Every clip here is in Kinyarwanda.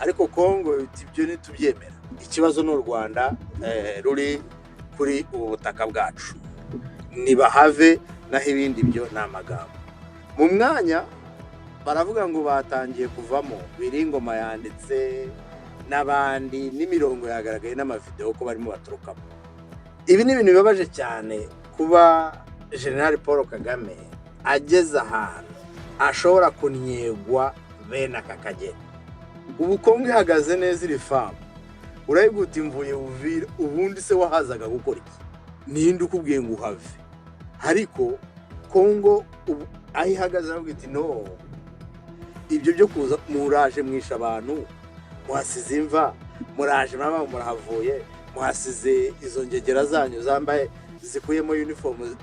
ariko Kongo ibyo ntitubyemera. Ikibazo n'u Rwanda ruri kuri ubu butaka bwacu, nibahave naho ibindi byo ni amagambo. Mu mwanya baravuga ngo batangiye kuvamo, Biringoma yanditse n'abandi n'imirongo yagaragaye n'amavideo ko barimo baturukamo. Ibi ni ibintu bibabaje cyane kuba General Paul Kagame ageze ahantu ashobora kunyegwa bene aka Kagera. Ubu Kongo ihagaze neza iri famu, urayiguta imvuye Uvira, ubundi se wahazaga gukora iki? Ninde ukubwiye ngo uhave? Ariko Kongo ubu ayihagaze aravuga iti no, ibyo byo kuza muraje mwisha abantu, muhasize imva, muraje mama murahavuye, muhasize izo ngegera zanyu zambaye zikuyemo uniform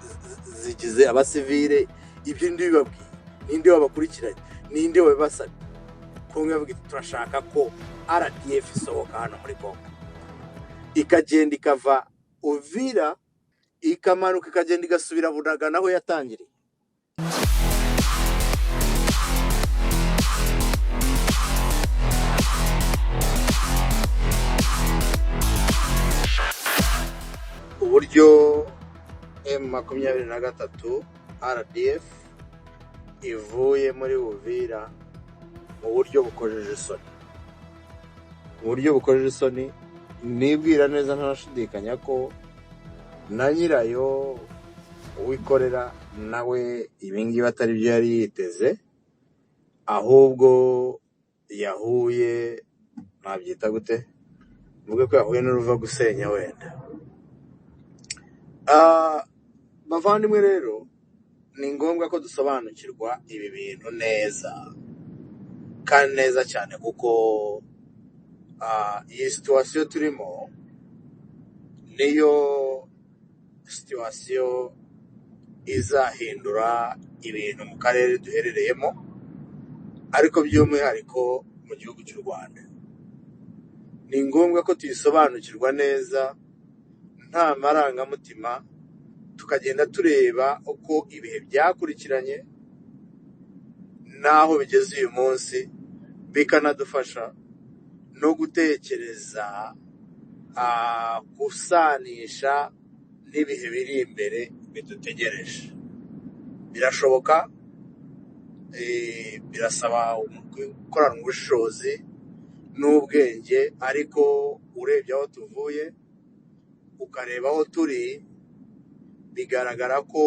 zigize abasivile, ibyo ndi bibabwiye, ninde wabakurikiranye, ninde wabasabye? Kongo yavuga iti turashaka ko RDF isohoka hano muri Kongo, ikagenda ikava Uvira ikamanuka ikagenda igasubira Bunaga naho yatangiriye. Uburyo M23 RDF ivuye muri Uvira mu buryo bukojeje isoni, nibwira neza ntashidikanya ko na nyirayo uwikorera nawe ibingi batari byo yari yiteze, ahubwo yahuye nabyita gute, mvuge ko yahuye n'uruva gusenya wenda. Bavandimwe rero, ni ngombwa ko dusobanukirwa ibi bintu neza kandi neza cyane, kuko iyi situation turimo niyo situation izahindura ibintu mu karere duherereyemo, ariko by'umwihariko mu gihugu cy'u Rwanda. Ni ngombwa ko tuyisobanukirwa neza nta marangamutima, tukagenda tureba uko ibihe byakurikiranye naho bigeze uyu munsi, bikanadufasha no gutekereza gusanisha n'ibihe biri imbere bidutegereje. Birashoboka, birasaba gukorana ubushobozi n'ubwenge, ariko urebye aho tuvuye ukareba aho turi, bigaragara ko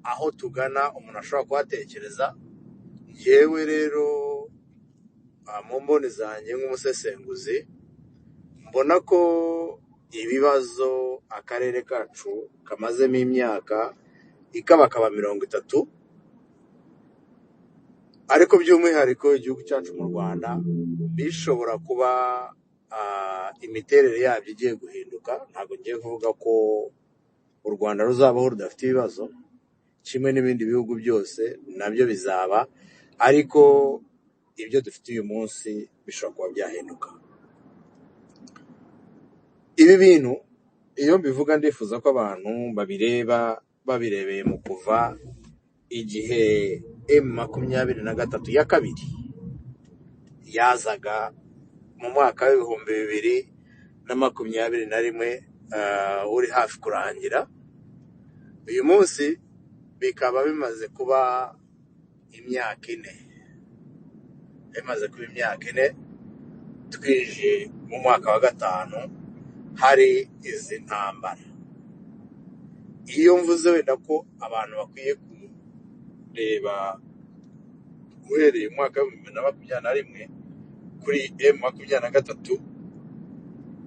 aho tugana umuntu ashobora kuhatekereza. Yewe rero mu mboni zanjye nk'umusesenguzi, mbona ko ibibazo akarere kacu kamazemo imyaka ikabakaba 30, ariko by'umwihariko igihugu cyacu mu Rwanda bishobora kuba imiterere yabyo igiye guhinduka. Ntabwo ngiye kuvuga ko u Rwanda ruzabaho rudafite ibibazo, kimwe n'ibindi bihugu byose nabyo bizaba, ariko ibyo dufite uyu munsi bishobora kuba byahinduka. Ibi bintu iyo mbivuga ndifuza ko abantu babirebeye mu kuva igihe M23 ya kabiri yazaga mu mwaka w'2021 uri hafi kurangira. Uyu munsi bikaba bimaze kuba imyaka 4, twije mu mwaka wa 5 hari izi ntambara. Iyo mvuze wenda ko abantu bakwiye kureba uhereye mu mwaka wa 2021 kuri M23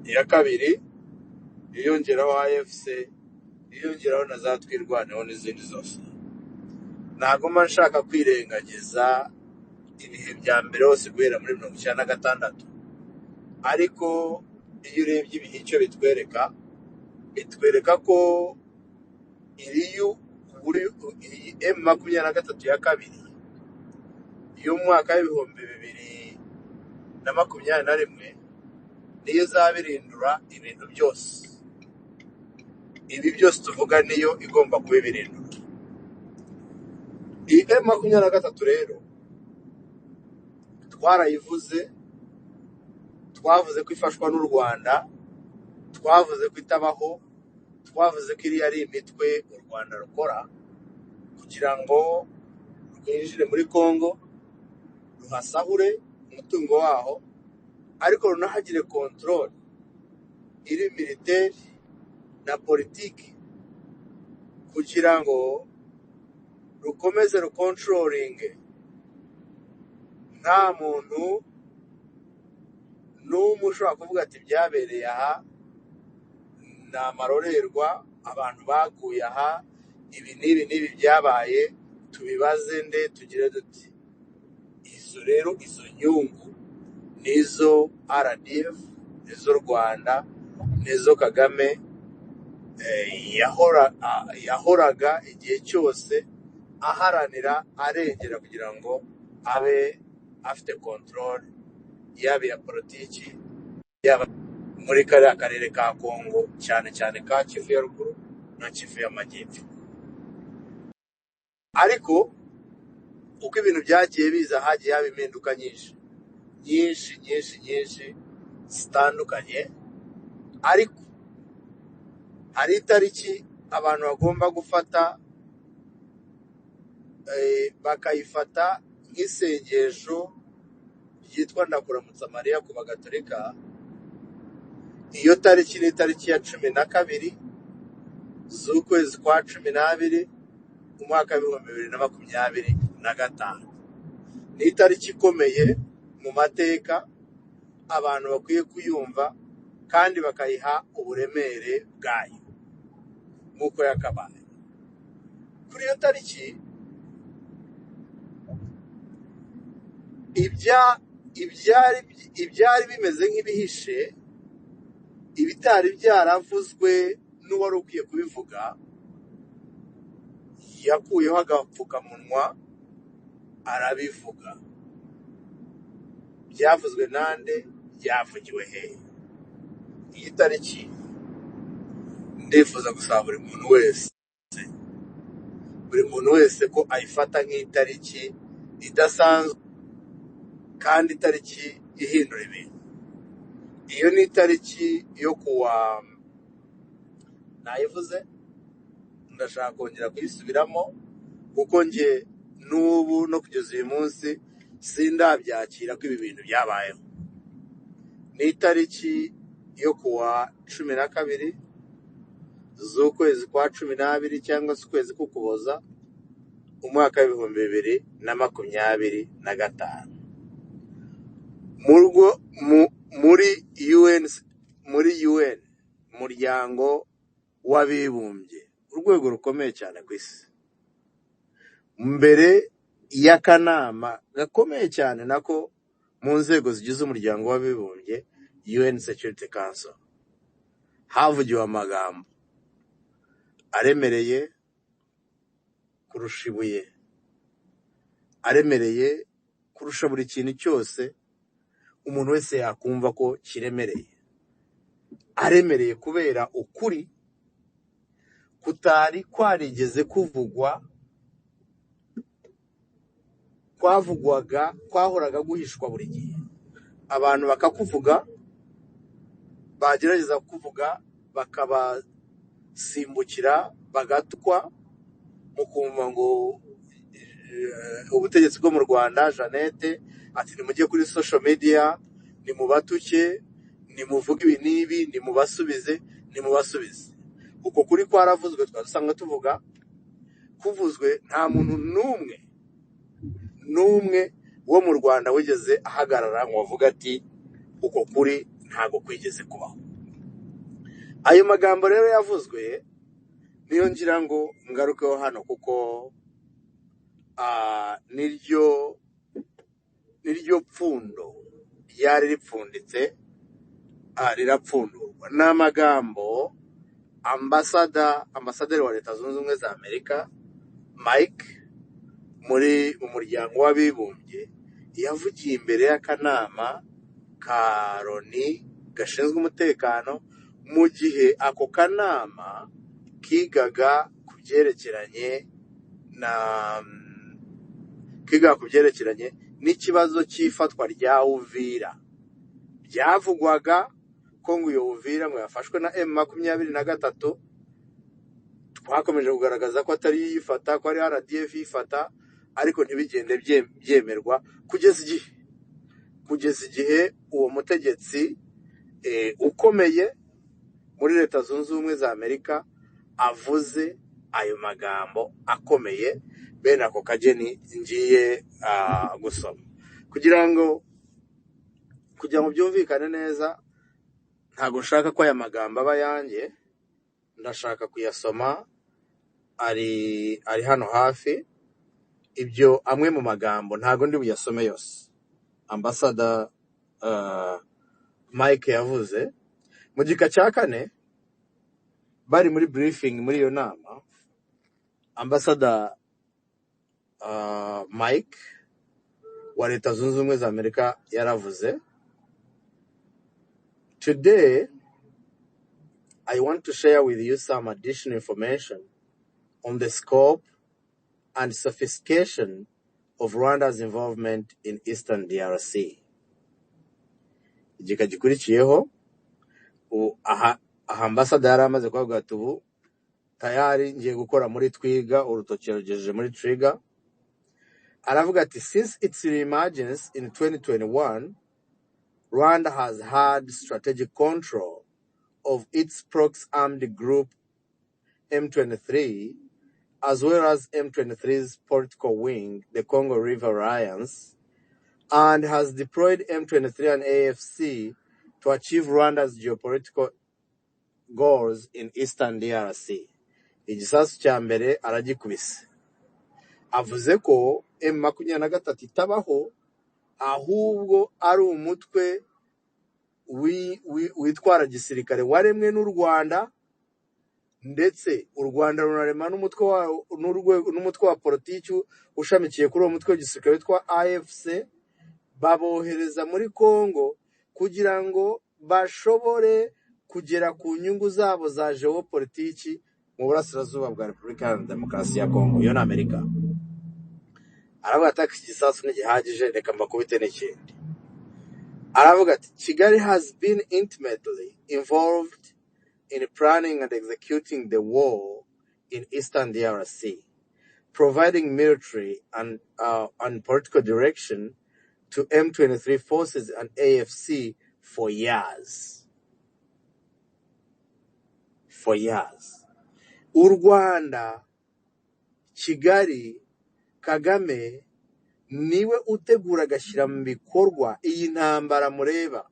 ya kabiri, iyongeraho AFC, iyongeraho na za twirwaneho n'izindi zose, ntabwo mba nshaka kwirengagiza ibihe bya mbere hose guhera muri 1996, ariko iyo urebye ibihe icyo bitwereka ko iyi M23 ya kabiri y'umwaka w'2021 niyo izabirindura ibintu byose. Ibi byose tuvuga niyo igomba kubibirindura. Iyi M23 rero twarayivuze twavuze ko ifashwa n'u Rwanda, twavuze ko itabaho, twavuze ko iri ari imitwe u Rwanda rukora kugira ngo rwinjire muri Congo, ruhasahure umutungo waho, ariko runahagire control iri militaire na politiki kugira ngo rukomeze rucontrolling. Nta muntu n'umwe ushobora kuvuga ati byabereye aha, ni amarorerwa, abantu baguye aha, ibi n'ibi byabaye, tubibaze nde, tugire duti. Izo rero, izo nyungu nizo RDF, nizo Rwanda, nizo Kagame yahoraga igihe cyose aharanira arengera kugira ngo abe afite control yaba ya politiki, yaba muri kariya karere ka Congo, cyane cyane ka Kivu ya ruguru na Kivu y'amajyepfo. Ariko uko ibintu byagiye biza, hagiye haba impinduka nyinshi zitandukanye, ariko hari itariki abantu bagomba gufata, bakayifata nk'isengesho ryitwa Ndakuramutsa Mariya ku Bagatolika. Iyo tariki ni itariki ya 12 z'ukwezi kwa 12 umwaka wa 2025. Ni itariki ikomeye mu mateka, abantu bakwiye kuyumva kandi bakayiha uburemere bwayo nk'uko yakabaye. Kuri iyo tariki ibyari bimeze nk'ibihishe, ibitari byaravuzwe n'uwari ukwiye kubivuga, yakuyeho agapfukamunwa arabivuga. Byavuzwe nande? Byavugiwe hehe? Iyi tariki ndifuza gusaba buri muntu wese ko ayifata nk'itariki idasanzwe kandi itariki ihindura ibintu. Iyo ni itariki yo kuwa, nayivuze, ndashaka kongera kuyisubiramo kuko nge n'ubu no kugeza uyu munsi sindabyakira ko ibi bintu byabayeho. Ni itariki yo kuwa 12 z'ukwezi kwa 12 cyangwa se ukwezi k'Ukuboza umwaka wa 2025. muri UN, umuryango w'abibumbye, urwego rukomeye cyane ku isi, mbere y'akanama gakomeye cyane nako mu nzego zigize umuryango w'abibumbye, UN Security Council, havugiwe amagambo aremereye kurusha ibuye, aremereye kurusha buri kintu cyose umuntu wese yakumva ko kiremereye, aremereye kubera ukuri kutari kwarigeze kuvugwa, kwahoraga guhishwa buri gihe. Abantu bakakuvuga, bagerageza kuvuga, bakabasimbukira, bagatukwa, mukumva ngo ubutegetsi bwo mu Rwanda, Jeannette ati nimujye kuri social media, nimubatuke, nimuvuge ibi n'ibi, nimubasubize. Uko kuri kwaravuzwe, twasanga tuvuga kuvuzwe. Nta muntu n'umwe wo mu Rwanda wigeze ahagarara ngo avuga ati uko kuri ntago kwigeze kubaho. Ayo magambo rero yavuzwe niyo ngira ngo ngarukeho hano, kuko niryo pfundo yari ripfunditse, rirapfundurwa n'amagambo ambasaderi wa Leta Zunze Ubumwe za Amerika Mike muri umuryango w'abibumbye yavugiye imbere y'akanama ka Loni gashinzwe umutekano, mu gihe ako kanama kigaga ku byerekeranye n'ikibazo cy'ifatwa rya Uvira byavugwaga ko ngo iyo Uvira ngo yafashwe na M23, twakomeje kugaragaza ko atari yifata, ko ari RDF yifata, ariko ntibigende byemerwa kugeza igihe uwo mutegetsi ukomeye muri Leta Zunze Ubumwe za Amerika avuze ayo magambo akomeye bene ako kageni ngiye gusoma kugira ngo byumvikane neza. Ntago nshaka ko aya magambo aba yanjye, ndashaka kuyasoma, ari hano hafi. Ibyo amwe mu magambo ntago ndi buyasome yose. Ambassador Mike yavuze mu gika cya 4 bari muri briefing muri iyo nama. Ambassador Mike wa Leta Zunze Ubumwe za Amerika yaravuze, "Today, I want to share with you some additional information on the scope and sophistication of Rwanda's involvement in Eastern DRC." Igika gikurikiyeho ambassador yaramaze kuvuga ati ubu tayari ngiye gukora muri Twiga, urutoki rugejeje muri Trigger. Aravuga ati, "Since its reemergence in 2021, Rwanda has had strategic control of its proxy armed group M23, as well as M23's political wing, the Congo River Alliance, and has deployed M23 and AFC to achieve Rwanda's geopolitical goals in Eastern DRC." Igisasu cya mbere aragikubise. Avuze ko M23 itabaho, ahubwo ari umutwe witwara gisirikare waremwe n'u Rwanda, ndetse u Rwanda runarema n'umutwe wa politiki ushamikiye kuri uwo mutwe w'igisirikare witwa AFC, babohereza muri Congo kugira ngo bashobore kugera ku nyungu zabo za geopolitiki mu burasirazuba bwa Repubulika ya Demokarasi ya Congo. Iyo ni Amerika. Aravuga ati igisasu n'igihagije, reka mbakubite n'ikindi. Aravuga ati, "Kigali has been intimately involved in planning and executing the war in Eastern DRC, providing military and political direction to M23 forces and AFC for years." For years. U Rwanda, Kigali, Kagame niwe utegura agashyira mu bikorwa iyi ntambara mureba.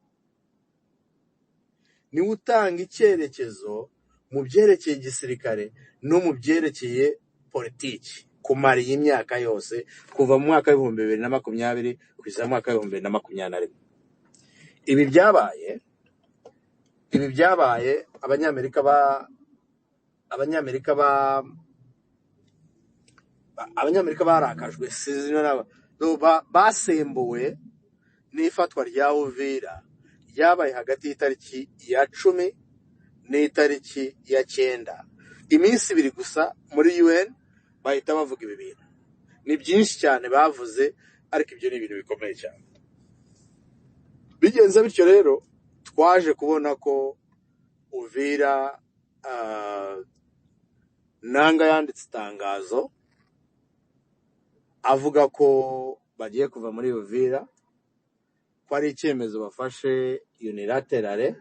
Niwe utanga icyerekezo mu byerekeye igisirikare no mu byerekeye politiki kumara iyi myaka yose, kuva mu mwaka wa 2020 kugeza mu mwaka wa 2021. Ibi byabaye abanyamerika barakajwe, basembuwe n'ifatwa rya Uvira ryabaye hagati y'itariki ya 10 n'itariki ya 9. Iminsi 2 gusa muri UN bahita bavuga ibi bintu. Ni byinshi cyane bavuze, ariko ibyo ni ibintu bikomeye cyane. Bigenze bityo rero, twaje kubona ko Uvira Nanga yanditse itangazo avuga ko bagiye kuva muri Uvira, ko ari icyemezo bafashe unilaterale,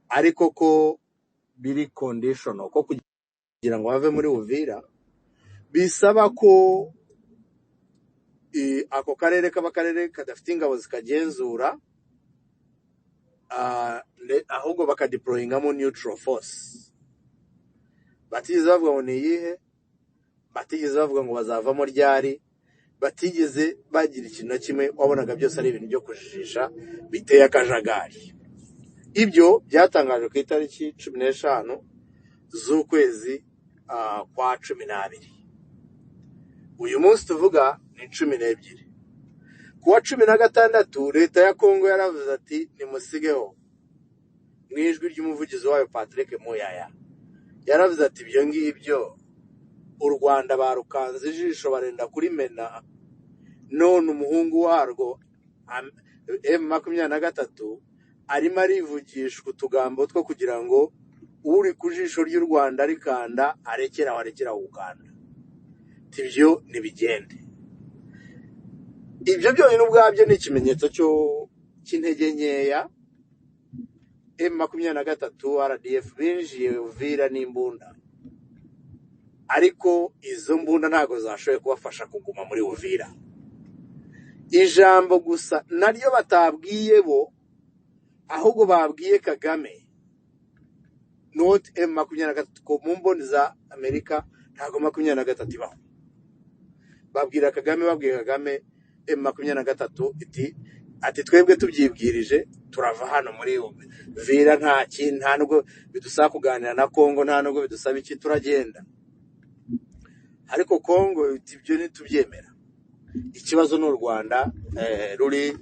ariko ko biri conditional, ko kugira ngo bave muri Uvira bisaba ko ako karere k'abakarere kadafite ingabo zikagenzura, ahubwo bakadeployingamo neutral force. Batigeze bavuga ngo niyihe, batigeze bavuga ngo bazavamo ryari, batigeze bagira ikintu kimwe, wabonaga byose ari ibintu byo kujijisha biteye akajagari. Ibyo byatangajwe ku itariki 15 z'ukwezi kwa 12. Uyu munsi tuvuga ni 12. Kuwa 16 leta ya Kongo yaravuze ati nimusigeho. Mwijwi ry'umuvugizi wayo Patrick Muyaya yaravuze ati ibyo ngibyo u Rwanda barukanze ijisho barenda kuri mena, none umuhungu warwo M23 arimo arivugishwa utugambo two kugira ngo uri ku jisho ry'u Rwanda rikanda arekera gukanda. Ibyo nibigende. Ibyo byonyine ubwabyo ni ikimenyetso cy'intege nkeya. M23 RDF binjiye Uvira n'imbunda, ariko izo mbunda ntago zashoboye kubafasha kuguma muri Uvira. Ijambo gusa naryo batabwiye bo, ahubwo babwiye Kagame, not M23, ko mu mboni za Amerika ntago 23 ibaho. Babwira Kagame, M23 ati twebwe tubyibwirije turava hano muri Uvira, nta nubwo bidusaba kuganira na Kongo, nta nubwo bidusaba iki, turagenda. Ariko Kongo ibyo ntitubyemera. Ikibazo n'u Rwanda ruri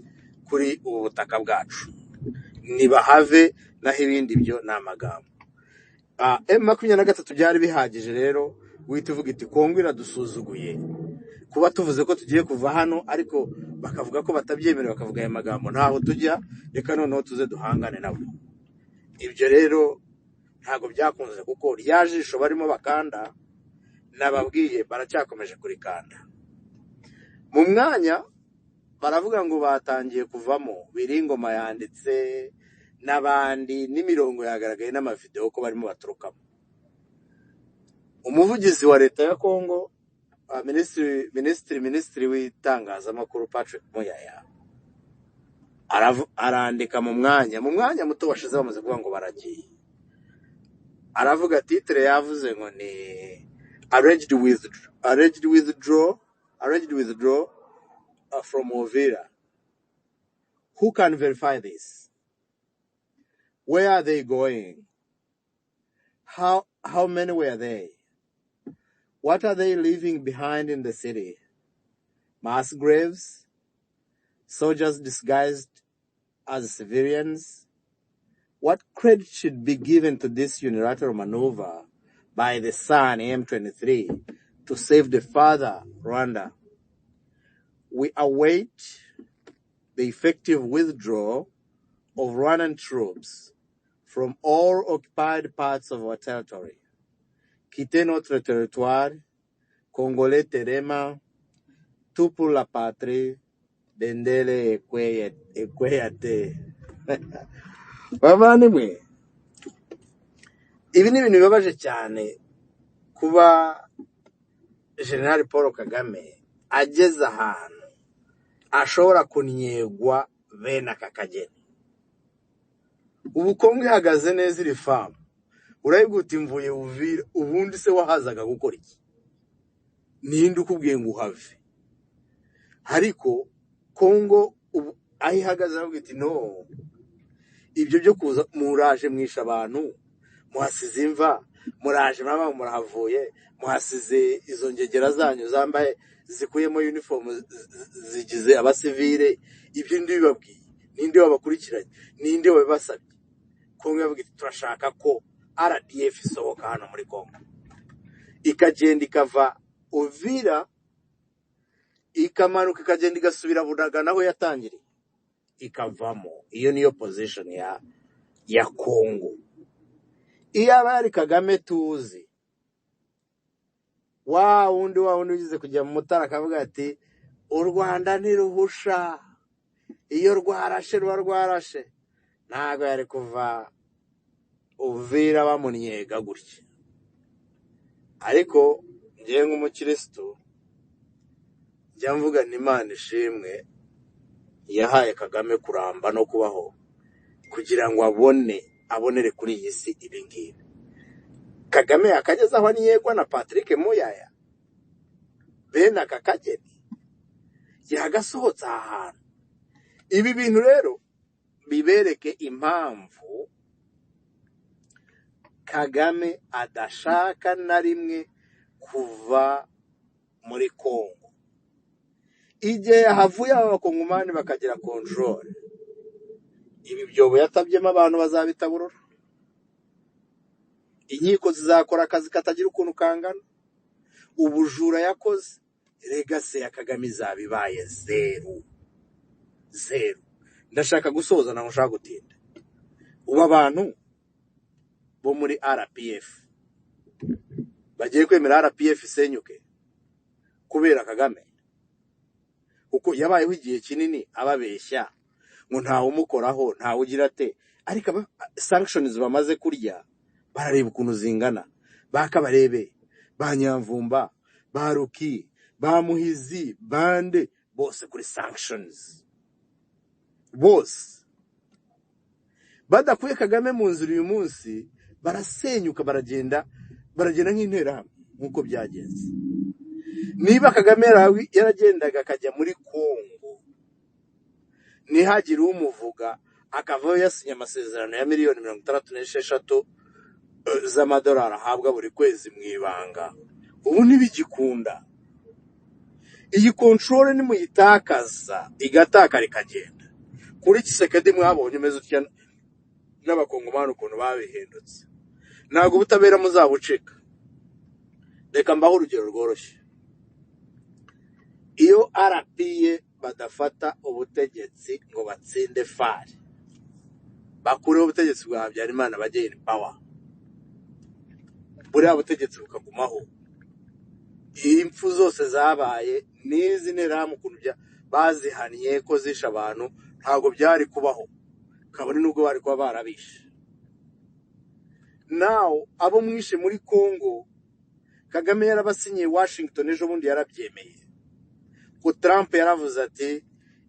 kuri ubu butaka bwacu, nibahave naho ibindi byo n'amagambo. M23 byari bihagije rero wita uvuga iti Kongo iradusuzuguye kuba tuvuze ko tugiye kuva hano, ariko bakavuga ko batabyemera, bakavuga aya magambo ntaho tujya, reka noneho tuze duhangane nabo. Ibyo rero ntago byakunze, kuko ryajisho barimo bakanda nababwiye baracyakomeje kurikanda. Mu mwanya baravuga ngo batangiye kuvamo, Biringoma yanditse n'abandi, n'imirongo yagaragaye n'amavideo ko barimo baturukamo. Umuvugizi wa leta ya Kongo, minisitiri w'itangazamakuru Patrick Muyaya arandika mu mwanya muto washize bamaze kuvuga ngo baragiye. Aravuga titre yavuze ngo ni alleged withdraw from Uvira. Who can verify this? Where are they going? How many were they? What are they leaving behind in the city? Mass graves? Soldiers disguised as civilians? What credit should be given to this unilateral maneuver by the son, M23, to save the father, Rwanda? We await the effective withdrawal of Rwandan troops from all occupied parts of our territory. Quittez notre territoire, Congolais terema, tout pour la patrie, Dendele ekweyate. Bavandimwe, ibi ni ibintu bibabaje cyane kuba General Paul Kagame ageze ahantu ashobora kunyegwa bene aka kageni. Ubu Kongo ihagaze neza iri famu, urayiguta imvuye Uvira, ubundi se wahazaga gukora iki? Ninde ukubwiye ngo uhave? Ariko Kongo ubu ayihagaze avuga iti no, ibyo byo kuza muraje mwisha abantu, muhasize imva, muraje mama murahavuye, muhasize izo ngegera zanyu zambaye zikuyemo uniform zigize abasivile, ibyo ndi bibabwiye, ninde wabakurikiranye, ninde wabasabye? Kongo yavuga iti turashaka ko RDF isohoka hano muri Kongo, ikagenda ikava Uvira ikamanuka ikagenda igasubira Bunaga naho yatangiriye ikavamo. Iyo niyo position ya Kongo. Iyo abari Kagame tuzi, wa wundi ugize kujya mu Mutara akavuga ati u Rwanda ntiruhusha, iyo rwarashe ntago yari kuva Uvira bamunyega gutya. Ariko ngiye nk'umukristo njya mvuga ni Imana ishimwe yahaye Kagame kuramba no kubaho kugira ngo abonere kuri iyi si ibi ngibi. Kagame akageze aho niyegwa na Patrick Muyaya, bene aka kageni yagasohotse ahantu. Ibi bintu rero bibereke impamvu Kagame adashaka na rimwe kuva muri Kongo. Igihe havuye abakongomani bakagira control, ibi byobo yatabyemo abantu bazabitaburura. Inkiko zizakora akazi katagira ukuntu kangana. Ubujura yakoze, legacy ya Kagame izabibaye zero. Ndashaka gusoza na nshaka gutinda. ubu abantu bo muri RPF bagiye kwemera RPF isenyuke kubera Kagame, kuko yabayeho igihe kinini ababeshya ngo ntawe umukoraho ntawe ugira ate, ariko sanctions bamaze kurya barareba ukuntu zingana. Bakabarebe, ba Nyamvumba, ba Ruki, ba Muhizi, bande bose kuri sanctions, bose badakuye Kagame mu nzira uyu munsi barasenyuka, baragenda nk'interahamwe nk'uko byagenze. Niba Kagame yaragendaga akajya muri Kongo ntihagire umuvuga akavayo yasinye amasezerano ya miliyoni 66 z'amadolari ahabwa buri kwezi mu ibanga, ubu ntibigikunda. Iyi control ni muyitakaza igatakara ikagenda. Kuri Kisekedi mwabonye meze utya n'abakongomani ukuntu babihindutse, ntabwo ubutabera muzabucika. Reka mbaho urugero rworoshye. Iyo RPA badafata ubutegetsi ngo batsinde fari, bakureho ubutegetsi bwa Habyarimana bajye in power, buriya butegetsi bukagumaho, impfu zose zabaye n'izi nterahamwe ukuntu bazihaniye ko zisha abantu ntabwo byari kubaho, kabone nubwo bari kuba barabishe. Now abo mwishe muri Kongo, Kagame yarabasinyiye Washington ejo bundi yarabyemeye ko Trump yaravuze ati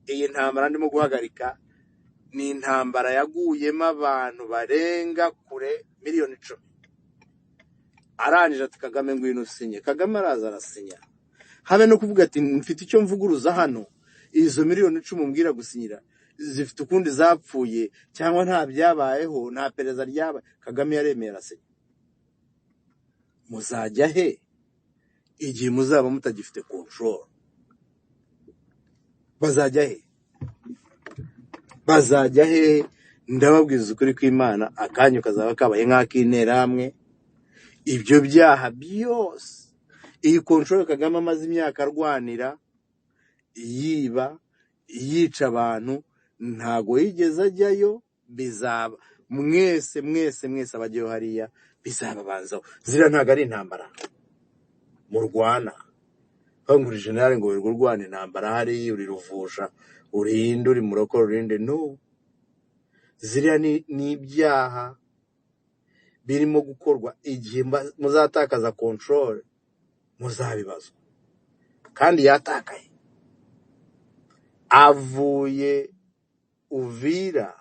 iyi ntambara ndimo guhagarika ni intambara yaguyemo abantu barenga kure miliyoni 10. Arangije ati Kagame ngwino usinye. Kagame araza arasinya, habe no kuvuga ati mfite icyo mvuguruza hano, izo miliyoni 10 mbwira gusinyira zifite ukundi zapfuye cyangwa nta byabayeho, nta pereza ryaba. Kagame yaremera arasinya. Muzajya he igihe muzaba mutagifite control? bazajya he? Ndababwiza ukuri kw'Imana, akanyu kazaba kabaye nk'ak'interahamwe. Ibyo byaha byose, iyi control Kagame amaze imyaka arwanira, yiba, yica abantu, ntago yigeze ajyayo. Bizaba mwese abajyeho hariya bizababanzaho. Zira ntago ari intambara murwana hanguri general ngo wirwana intambara hari uri ruvusha urinde uri muroko urinde. No, ziriya ni ibyaha birimo gukorwa. Igihe muzatakaza control muzabibazwa. Kandi yatakaye avuye Uvira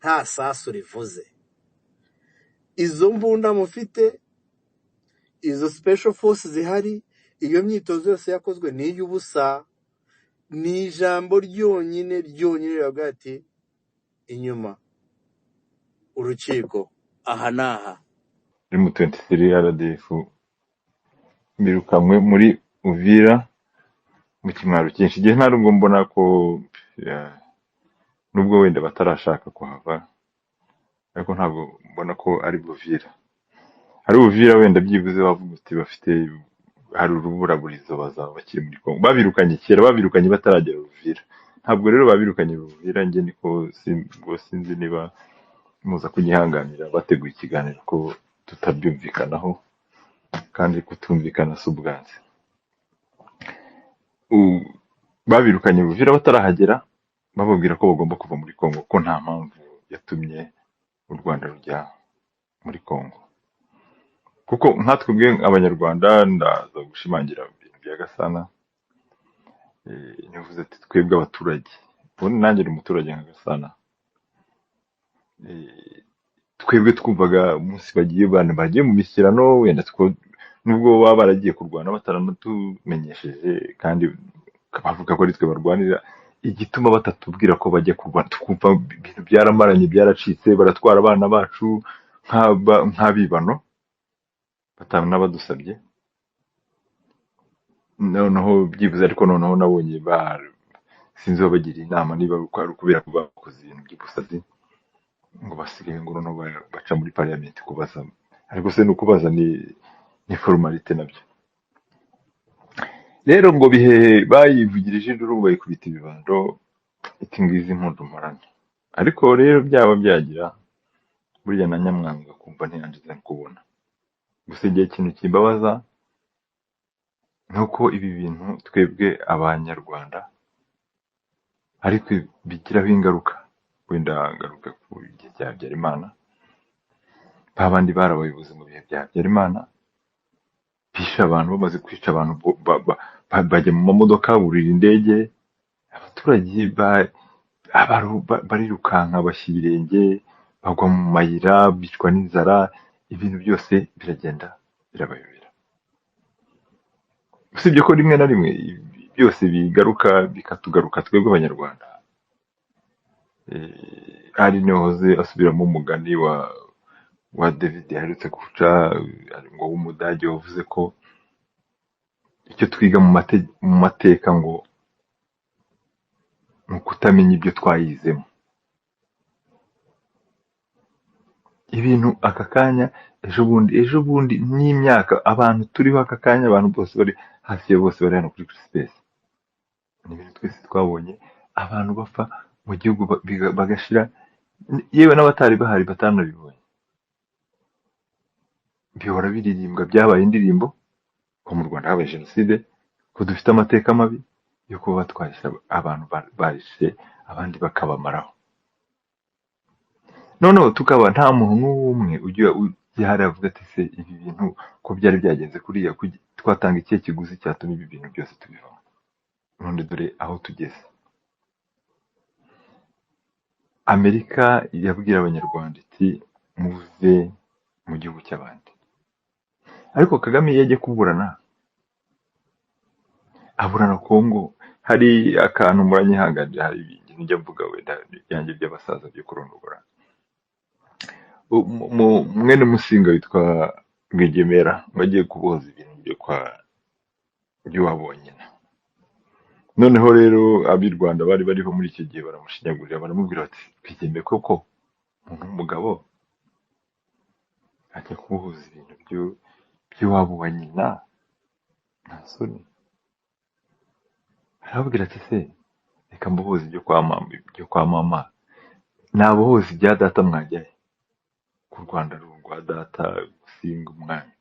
nta sasu rivuze. Izo mbunda mufite, izo special forces zihari, iyo myitozo yose yakozwe ni y'ubusa. Ni ijambo ryonyine riravuga ati inyuma urukiko aha naha. Mu 23 RDF birukamwe muri Uvira mu kimwaro cyinshi. Igihe nta nubwo mbona ko nubwo wenda batarashaka kuhava, ariko ntabwo mbona ko ari Uvira. Hari Uvira wenda byibuze bavuga uti bafite hari uruburaburizo bazaba bakiri muri Kongo. Babirukanye kera, babirukanye bataragera Uvira. Ntabwo rero babirukanye Uvira. Nge niko sinzi niba muza kunyihanganira bateguye ikiganiro ko tutabyumvikanaho, kandi kutumvikana subwanze. Babirukanye Uvira batarahagera, bababwira ko bagomba kuva muri Kongo, ko nta mpamvu yatumye u Rwanda rujya muri Kongo. Kuko nkatwebwe abanyarwanda, ndaza gushimangira ibintu bya Gasana, nivuze ati twebwe abaturage, ubundi nanjye ni umuturage nka Gasana, twebwe twumvaga umunsi bagiye mu mishyikirano, wenda nubwo baba baragiye kurwana bataranatumenyesheje, kandi bavuga ko ari twe barwanira, igituma batatubwira ko bajya kurwana, tukumva ibintu byaramaranye byaracitse, baratwara abana bacu nk'abibano batanu n'abadusabye. Noneho byibuze, ariko noneho nabonye sinzi babagira inama niba ari ukubera ko bakoze ibintu by'ubusazi ngo basigaye ngo noneho baca muri parliament kubaza. Ariko se nukubaza ni formalite nabyo. Rero ngo bihehe bayivugirije induru bayikubita ibibando, iti ngizi impundu mparane. ariko rero byaba byagira burya na nyamwanga kumva ntiyangiza kubona. Gusa igihe ikintu kimbabaza ni uko ibi bintu twebwe abanyarwanda ariko bigiraho ingaruka, wenda ngaruka ku gihe cya Habyarimana, ba bandi bari abayobozi mu bihe bya Habyarimana bishe abantu, bamaze kwica abantu bajya mu mamodoka burira indege, abaturage barirukanka bashyira ibirenge bagwa mu mayira bicwa n'inzara, ibintu byose biragenda birabayobera. Usibye ko rimwe na rimwe byose bigaruka bikatugaruka twebwe abanyarwanda. Ari nihoze asubiramo umugani wa David yaherutse guca ngo w'Umudage wavuze ko icyo twiga mu mateka ngo ni ukutamenya ibyo twayizemo. Ibintu aka kanya ejo bundi n'imyaka abantu turiho aka kanya, abantu bose bari hafi ya bose bari hano kuri Space, ni ibintu twese twabonye, abantu bapfa mu gihugu bagashira, yewe n'abatari bahari batanabibonye, bihora biririmbwa, byabaye indirimbo ko mu Rwanda habaye jenoside, ko dufite amateka mabi yo kuba batwarisha abantu barishe abandi bakabamaraho. Noneho tukaba nta muntu n'umwe ujya hari avuga ati se ibi bintu ko byari byagenze kuriya, twatanga ikihe kiguzi cyatuma ibi bintu byose tubivamo? None dore aho tugeze. Amerika yabwira abanyarwanda iti muve mu gihugu cy'abandi, ariko Kagame iyo agiye kuburana aburana Kongo, hari akantu muranyihanganira, hari ibintu njya mvuga wenda yanjye by'abasaza byo kurondogora. Mwene Musinga witwa Rwigemera bagiye kuboza ibintu by'iwabo nyina. Noneho rero ab'i Rwanda bari bariho muri icyo gihe baramushinyagurira, baramubwira bati Rwigemera koko umuntu w'umugabo ajya kuboza ibintu by'iwabo wa nyina, nta soni? Arababwira ati se reka mbohoze ibyo kwa mama, nabohoze ibya data mwajyahe? Ku Rwanda ari urwa data, Musinga umwami.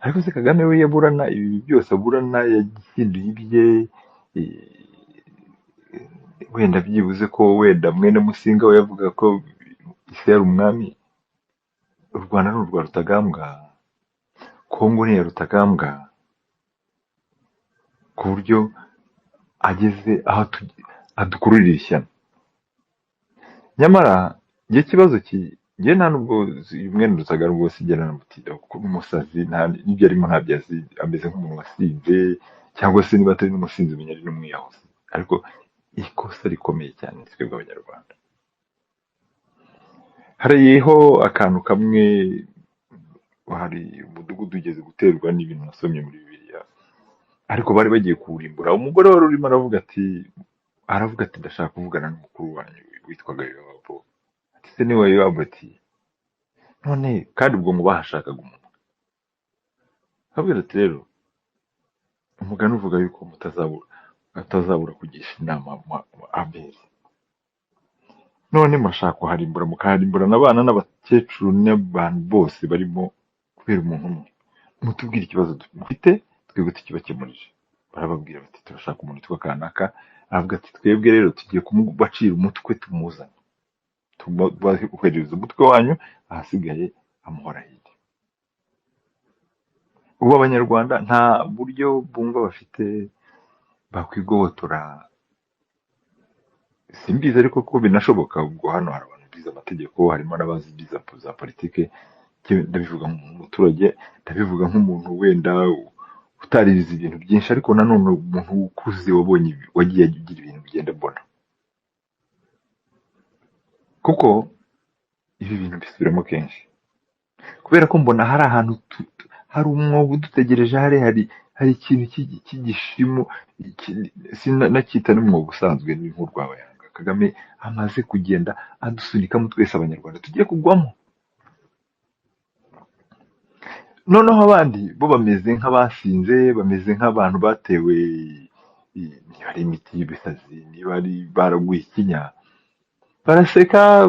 Ariko se Kagame we yaburana ibi byose aburana, yahinduye ibye, wenda byibuze ko wenda mwene Musinga we yavuga ko ise yari umwami. U Rwanda ni urwa Rutagambwa, Kongo ni iya Rutagambwa, ku buryo ageze aho adukururira ishyano. Nyamara njye ikibazo njye nta nubwo mwene Rutagara rwose igera na mutida kuko n'umusazi n'ibyo arimo ntabyo azi, ameze nk'umuntu wasinze, cyangwa se niba atari n'umusinzi umenya ari n'umwiyahuzi. Ariko ikosa rikomeye cyane twebwe abanyarwanda. Hariho akantu kamwe, hari umudugudu ugeze guterwa n'ibintu nasomye muri Bibiliya, ariko bari bagiye kuwurimbura. Umugore wari urimo aravuga ati ndashaka kuvugana n'umukuru wanyu witwaga Yowabu. Ati se niwe Yowabu? Ati none kandi ubwo ngo bahashakaga umuntu. Arabwira ati rero umugani uvuga yuko atazabura kugisha inama Abeli. None murashaka kuharimbura, mukaharimbura n'abana n'abakecuru n'abantu bose barimo kubera umuntu umwe. Mutubwire ikibazo mufite twebwe tukibakemurije. Barababwira bati turashaka umuntu witwa kanaka. Aravuga ati twebwe rero tugiye kumubacira umutwe tumuzane, tubahereza umutwe wanyu, ahasigaye amuhora hirya. Ubu abanyarwanda nta buryo bumva bafite bakwigobotora, simbizi ariko ko binashoboka. Ubwo hano hari abantu bize amategeko, harimo n'abazi biza za politike. Ndabivuga nk'umuturage, ndabivuga nk'umuntu wenda utarize ibintu byinshi, ariko nanone umuntu ukuze wabonye wagiye agira ibintu bigenda mbona, kuko ibi bintu bisubiramo kenshi, kubera ko mbona hari ahantu hari umwobo udutegereje, hari ikintu cy'igishimo, sinacyita n'umwobo usanzwe, ni nk'urwabayanga Kagame amaze kugenda adusunikamo twese abanyarwanda tugiye kugwamo. Noneho abandi bo bameze nk'abasinze, bameze nk'abantu batewe, niba ari imiti y'ibisazi, niba ari baraguye ikinya, baraseka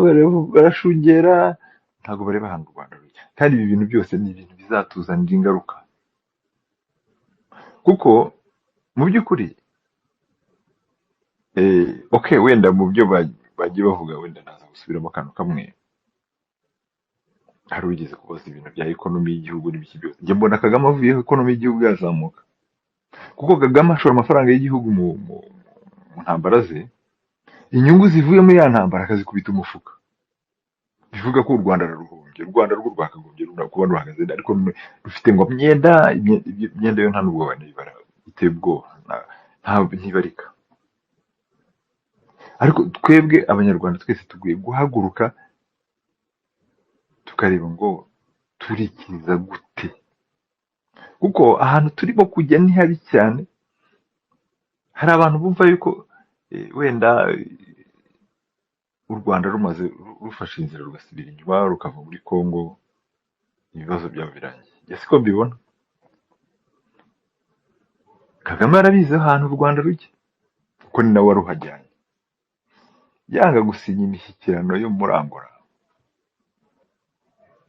barashungera, ntabwo bareba ahantu u Rwanda rujya. Kandi ibi bintu byose ni ibintu bizatuzanira ingaruka, kuko mu by'ukuri okay, wenda mu byo bagiye bavuga, wenda naza gusubiramo akantu kamwe. Hari wigeze kubaza ibintu bya ekonomi y'igihugu n'ibiki byose, njye mbona Kagame avuyeho ekonomi y'igihugu yazamuka, kuko Kagame ashora amafaranga y'igihugu mu ntambara ze, inyungu zivuye muri ya ntambara akazikubita umufuka, bivuga ko u Rwanda raruhombye. U Rwanda rwo rwakagombye kuba ruhagaze, ariko rufite ngo imyenda yo nta n'ubwo banayibara, iteye ubwoba, ntibarika. Ariko twebwe abanyarwanda twese tugwiye guhaguruka tukareba ngo turikiza gute, kuko ahantu turimo kujya ni habi cyane. Hari abantu bumva yuko wenda u Rwanda rumaze rufashe inzira rugasubira inyuma rukava muri Congo, ibibazo byabo birangiye. Njye siko mbibona. Kagame arabizi ahantu u Rwanda rujya, kuko ni nawe waruhajyanye. Yanga gusinya imishyikirano yo muri Angola,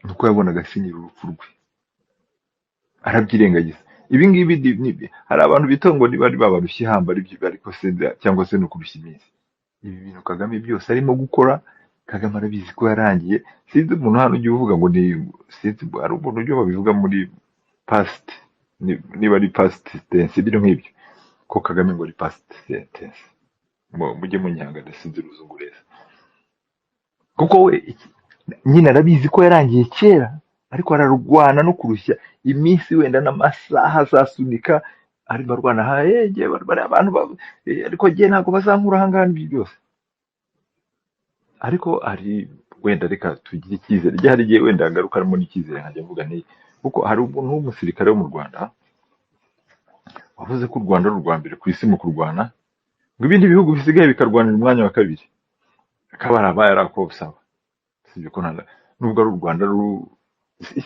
nuko yabonaga asinyira urupfu rwe, arabyirengagiza. Ibi ngibi hari abantu bita ngo bari babarushye ihamba, ariko se cyangwa se no kurushya iminsi. Ibi bintu Kagame byose arimo gukora, Kagame arabizi ko yarangiye. Sinzi umuntu hano ujya uvuga ngo sinzi, hari umuntu ujya babivuga muri past, niba ari past tense, ibintu nk'ibyo, ko Kagame ngo ari past tense. Mujye munyanga, sinzi uruzungureza, kuko we nyine arabizi ko yarangiye kera, ariko ararwana no kurushya iminsi, wenda n'amasaha azasunika, arimo arwana bari abantu ariko njye ntabwo bazankura ahangaha n'ibyo byose. Ariko ari wenda reka tugire icyizere, hari igihe wenda hagarukaramo n'icyizere, nkajya mvuga kuko hari umuntu w'umusirikare wo mu Rwanda wavuze ko u Rwanda ari urwa mbere ku isi mu kurwana, ngo ibindi bihugu bisigaye bikarwanira umwanya wa kabiri. Akaba arabaye arakobusaba, sibyo ko nubwo ari u Rwanda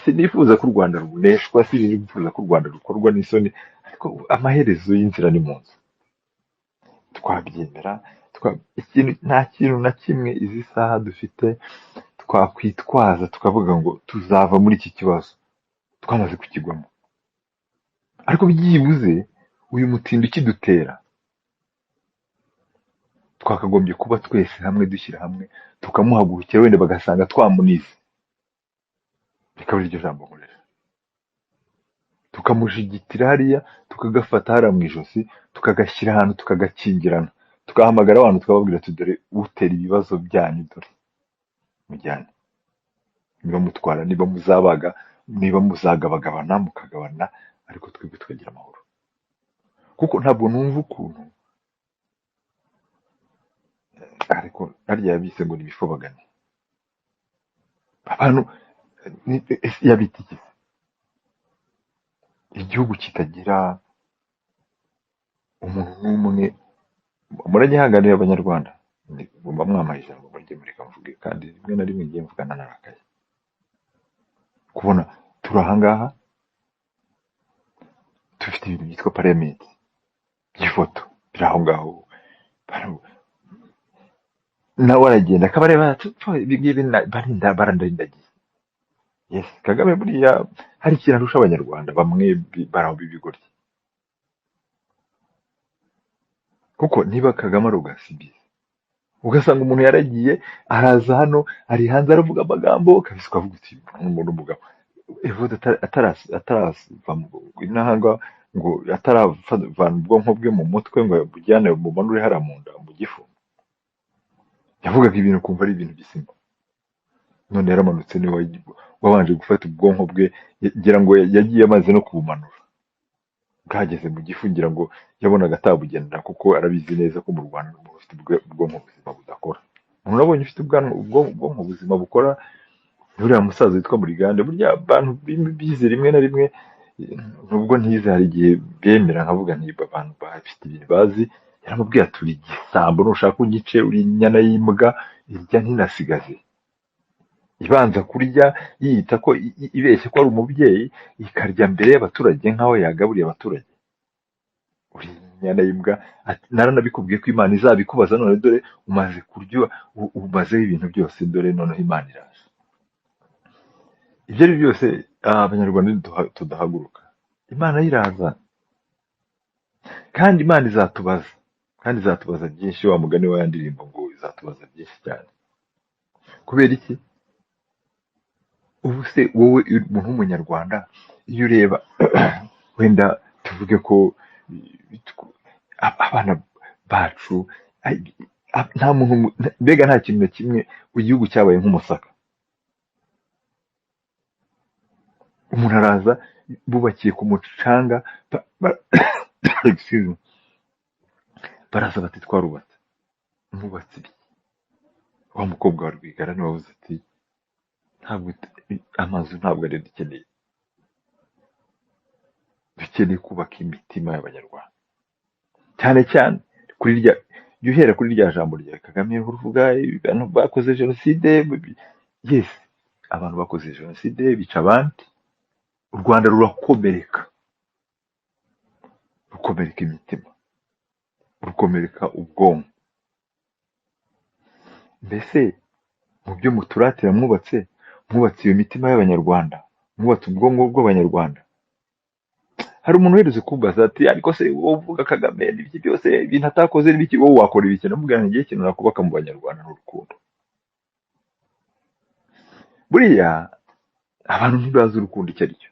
sinifuza ko u Rwanda runeshwa, sinifuza ko u Rwanda rukorwa n'isoni, ariko amaherezo y'inzira ni mu nzu. Twabyemera, nta kintu na kimwe izi saha dufite twakwitwaza tukavuga ngo tuzava muri iki kibazo twamaze kukigwamo. Ariko byibuze uyu mutindo ukidutera, twakagombye kuba twese hamwe, dushyira hamwe tukamuhagurukira, wenda bagasanga twamunize, rikaba iryo jambo nkoresha, tukamujigitira hariya, tukagafata hariya mu ijosi, tukagashyira ahantu, tukagakingirana, tugahamagara abantu tukababwira ati dore utera ibibazo byanyu, dore mujyane, niba mutwara, niba muzabaga, niba muzagabagabana mukagabana, ariko twebwe tukagira amahoro. Kuko ntabwo numva ukuntu, ariko harya yabise ngo nibifobagane abantu, yabita iki, igihugu kitagira umuntu n'umwe. Muranyihanganira abanyarwanda, mugomba mwamaye ijambo, mujye mureka mvuge, kandi rimwe na rimwe ngiye mvugana narakaye, kubona turi ahangaha dufite ibintu byitwa parliament by'ifoto biri aho ngaho, nawe aragenda akaba areba ibingibi barandarindagiye. Yes, Kagame buriya hari ikintu arusha abanyarwanda bamwe baraho b'ibigoryi, kuko niba Kagame ari ugasibiza, ugasanga umuntu yaragiye araza hano, ari hanze aravuga amagambo kabisa, ukavuga uti umuntu umugabo Evode atarava inahanga, ngo ataravana ubwonko bwe mu mutwe ngo bujyane bumanure hariya mu nda mu gifu, yavugaga ibintu kumva ari ibintu bizima. None yaramanutse, niwe wabanje gufata ubwonko bwe, ngira ngo yagiye amaze no kubumanura, bwageze mu gifu, ngira ngo yabonaga atabugendera, kuko arabizi neza ko mu Rwanda umuntu ufite ubwonko buzima budakora. Umuntu nabonye ufite ubwonko buzima bukora uriya musaza witwa Murigande. Burya abantu bize rimwe na rimwe, nubwo ntize, hari igihe bemera nkavuga niba abantu bafite ibintu bazi. Yaramubwiye ati uri igisambo, nushaka unyice, uri inyana y'imbwa irya ntinasigaze, ibanza kurya yiyita ko ibeshye ko ari umubyeyi, ikarya mbere y'abaturage nk'aho yagaburiye abaturage. Uri inyana y'imbwa, ati naranabikubwiye ko Imana izabikubaza, none dore umaze kurya, umazeho ibintu byose, dore noneho Imana iraje. Ibyo ari byo byose, abanyarwanda tudahaguruka, Imana iraza, kandi Imana izatubaza, kandi izatubaza byinshi. Wa mugani wa ya ndirimbo ngo izatubaza byinshi cyane. Kubera iki? Ubu se wowe umuntu w'umunyarwanda, iyo ureba wenda tuvuge ko abana bacu, nta muntu, mbega nta kintu na kimwe igihugu cyabaye nk'umusaka. Umuntu araza, bubakiye ku mucanga, excuse me, baraza bati twarubatse. Umubatsi wa mukobwa wa Rwigara niwe wavuze ati ntabwo amazu ntabwo ari dukeneye, dukeneye kubaka imitima y'abanyarwanda, cyane cyane kuri rya, jya uhera kuri rya jambo rya Kagame uruvuga abantu bakoze jenoside. Yes, abantu bakoze jenoside bica abandi, u Rwanda rurakomereka, rukomereka imitima, rukomereka ubwonko. Mbese mu byo muturatira mwubatse iyo mitima y'abanyarwanda, mwubatse ubwonko bw'abanyarwanda. Hari umuntu uherutse kubaza ati ariko se wowe uvuga Kagame n'ibiki byose ibintu atakoze n'ibiki, wowe wakora ibiki? Namubwira nti ikintu nakubaka mu banyarwanda ni urukundo. Buriya abantu ntibazi urukundo icyo ari cyo,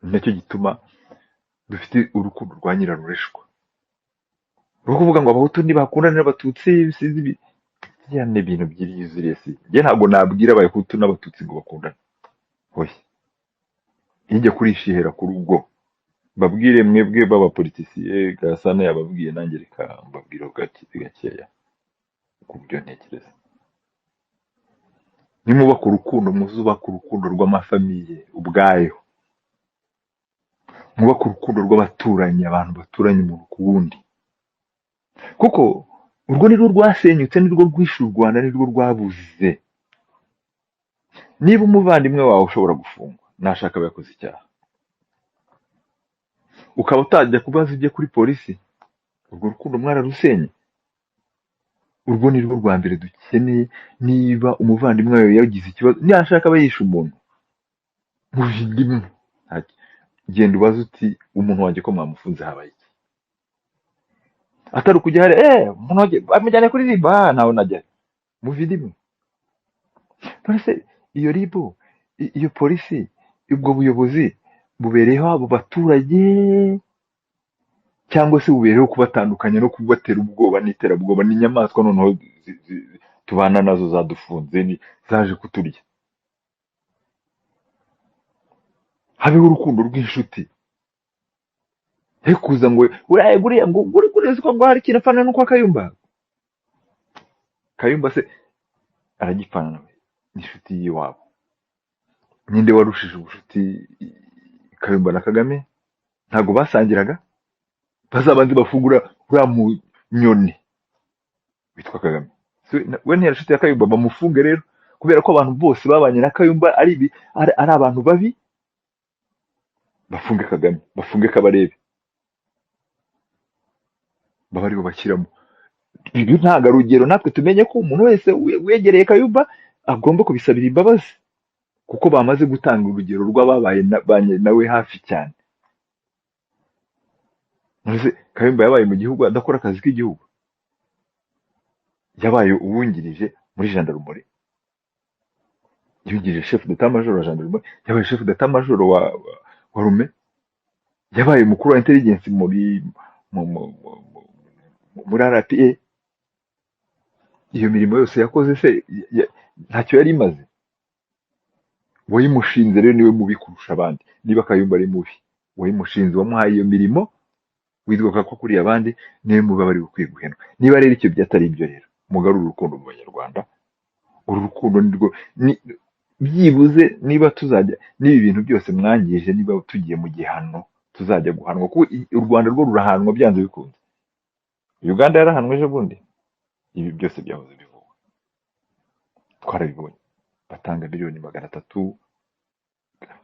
ni nacyo gituma dufite urukundo rwa nyirarureshwa rwo kuvuga ngo abahutu ntibakundana n'abatutsi, sinzi biriya ni ibintu by'iyuzuriye. Si njye ntabwo nabwira abahutu n'abatutsi ngo bakundane, hoya, ijya kurishihera ku rugo. Babwire mwebwe b'abapolitisiye, Gasana yababwiye, nanjye reka mbabwireho gakeya ku byo ntekereza. Nimubaka urukundo, muzubaka urukundo rw'amafamiye ubwayo, mwubaka urukundo rw'abaturanyi, abantu baturanye umuntu ku wundi, kuko urwo ni rwo rwasenyutse, ni rwo rwishe u Rwanda, ni rwo rwabuze. Niba umuvandimwe wawe ushobora gufungwa nashaka aba yakoze icyaha, ukaba utajya kubaza ibye kuri polisi, urwo rukundo mwararusenye. Urwo ni rwo rwa mbere dukeneye. Niba umuvandimwe wawe yagize ikibazo, ntiyashaka aba yishe umuntu, muvindimwe, genda ubaze uti umuntu wanjye ko mwamufunze habaye iki? Atari ukujya hari umuntu wanjye bamujyane kuri ribu, ntawe najya, muvindimwe. None se iyo ribu, iyo polisi, ubwo buyobozi bubereyeho abo baturage, cyangwa se bubereyeho kubatandukanya no kubatera ubwoba n'iterabwoba n'inyamaswa noneho tubana nazo zadufunze, zaje kuturya? Habeho urukundo rw'inshuti, he kuza ngo buriya ngo uri kurezi ko hari ikintu apfana n'uko Kayumba. Kayumba se aragipfana nawe, ni inshuti y'iwabo. Ninde warushije ubucuti Kayumba na Kagame? Ntabwo basangiraga? Bazabanze bafungura uriya munyoni witwa Kagame. We ntiyari ya Kayumba, bamufunge rero, kubera ko abantu bose babanye na Kayumba ari abantu babi. Bafunge Kagame, bafunge Kabarebe, baba aribo bashyiramo. Ibyo ntabwo ari urugero. Natwe tumenye ko umuntu wese wegereye Kayumba agomba kubisabira imbabazi, kuko bamaze gutanga urugero rw'ababaye nawe hafi cyane. Kayumba yabaye mu gihugu adakora akazi k'igihugu, yabaye uwungirije muri gendarmerie, yungirije chef d'état major wa gendarmerie, yabaye chef d'état major wa rume, yabaye mukuru wa intelligence muri RPA. Iyo mirimo yose yakoze se ntacyo yari imaze? Wayimushinze rero niwe mubi kurusha abandi. Niba Kayumba ari mubi, wayimushinze, wamuhaye iyo mirimo, witwa ko kuri abandi niwe mubi bari gukwiye guhenwa. Niba rero icyo byatari ibyo, rero mugarura urukundo mu banyarwanda. Uru rukundo nirwo byibuze, niba tuzajya n'ibi bintu byose mwangije, niba tugiye mu gihano tuzajya guhanwa, kuko u Rwanda rwo rurahanwa byanze bikunze. Uganda yarahanwe ejo bundi. Ibi byose byahoze bivugwa, twarabibonye. Batanga miliyoni 300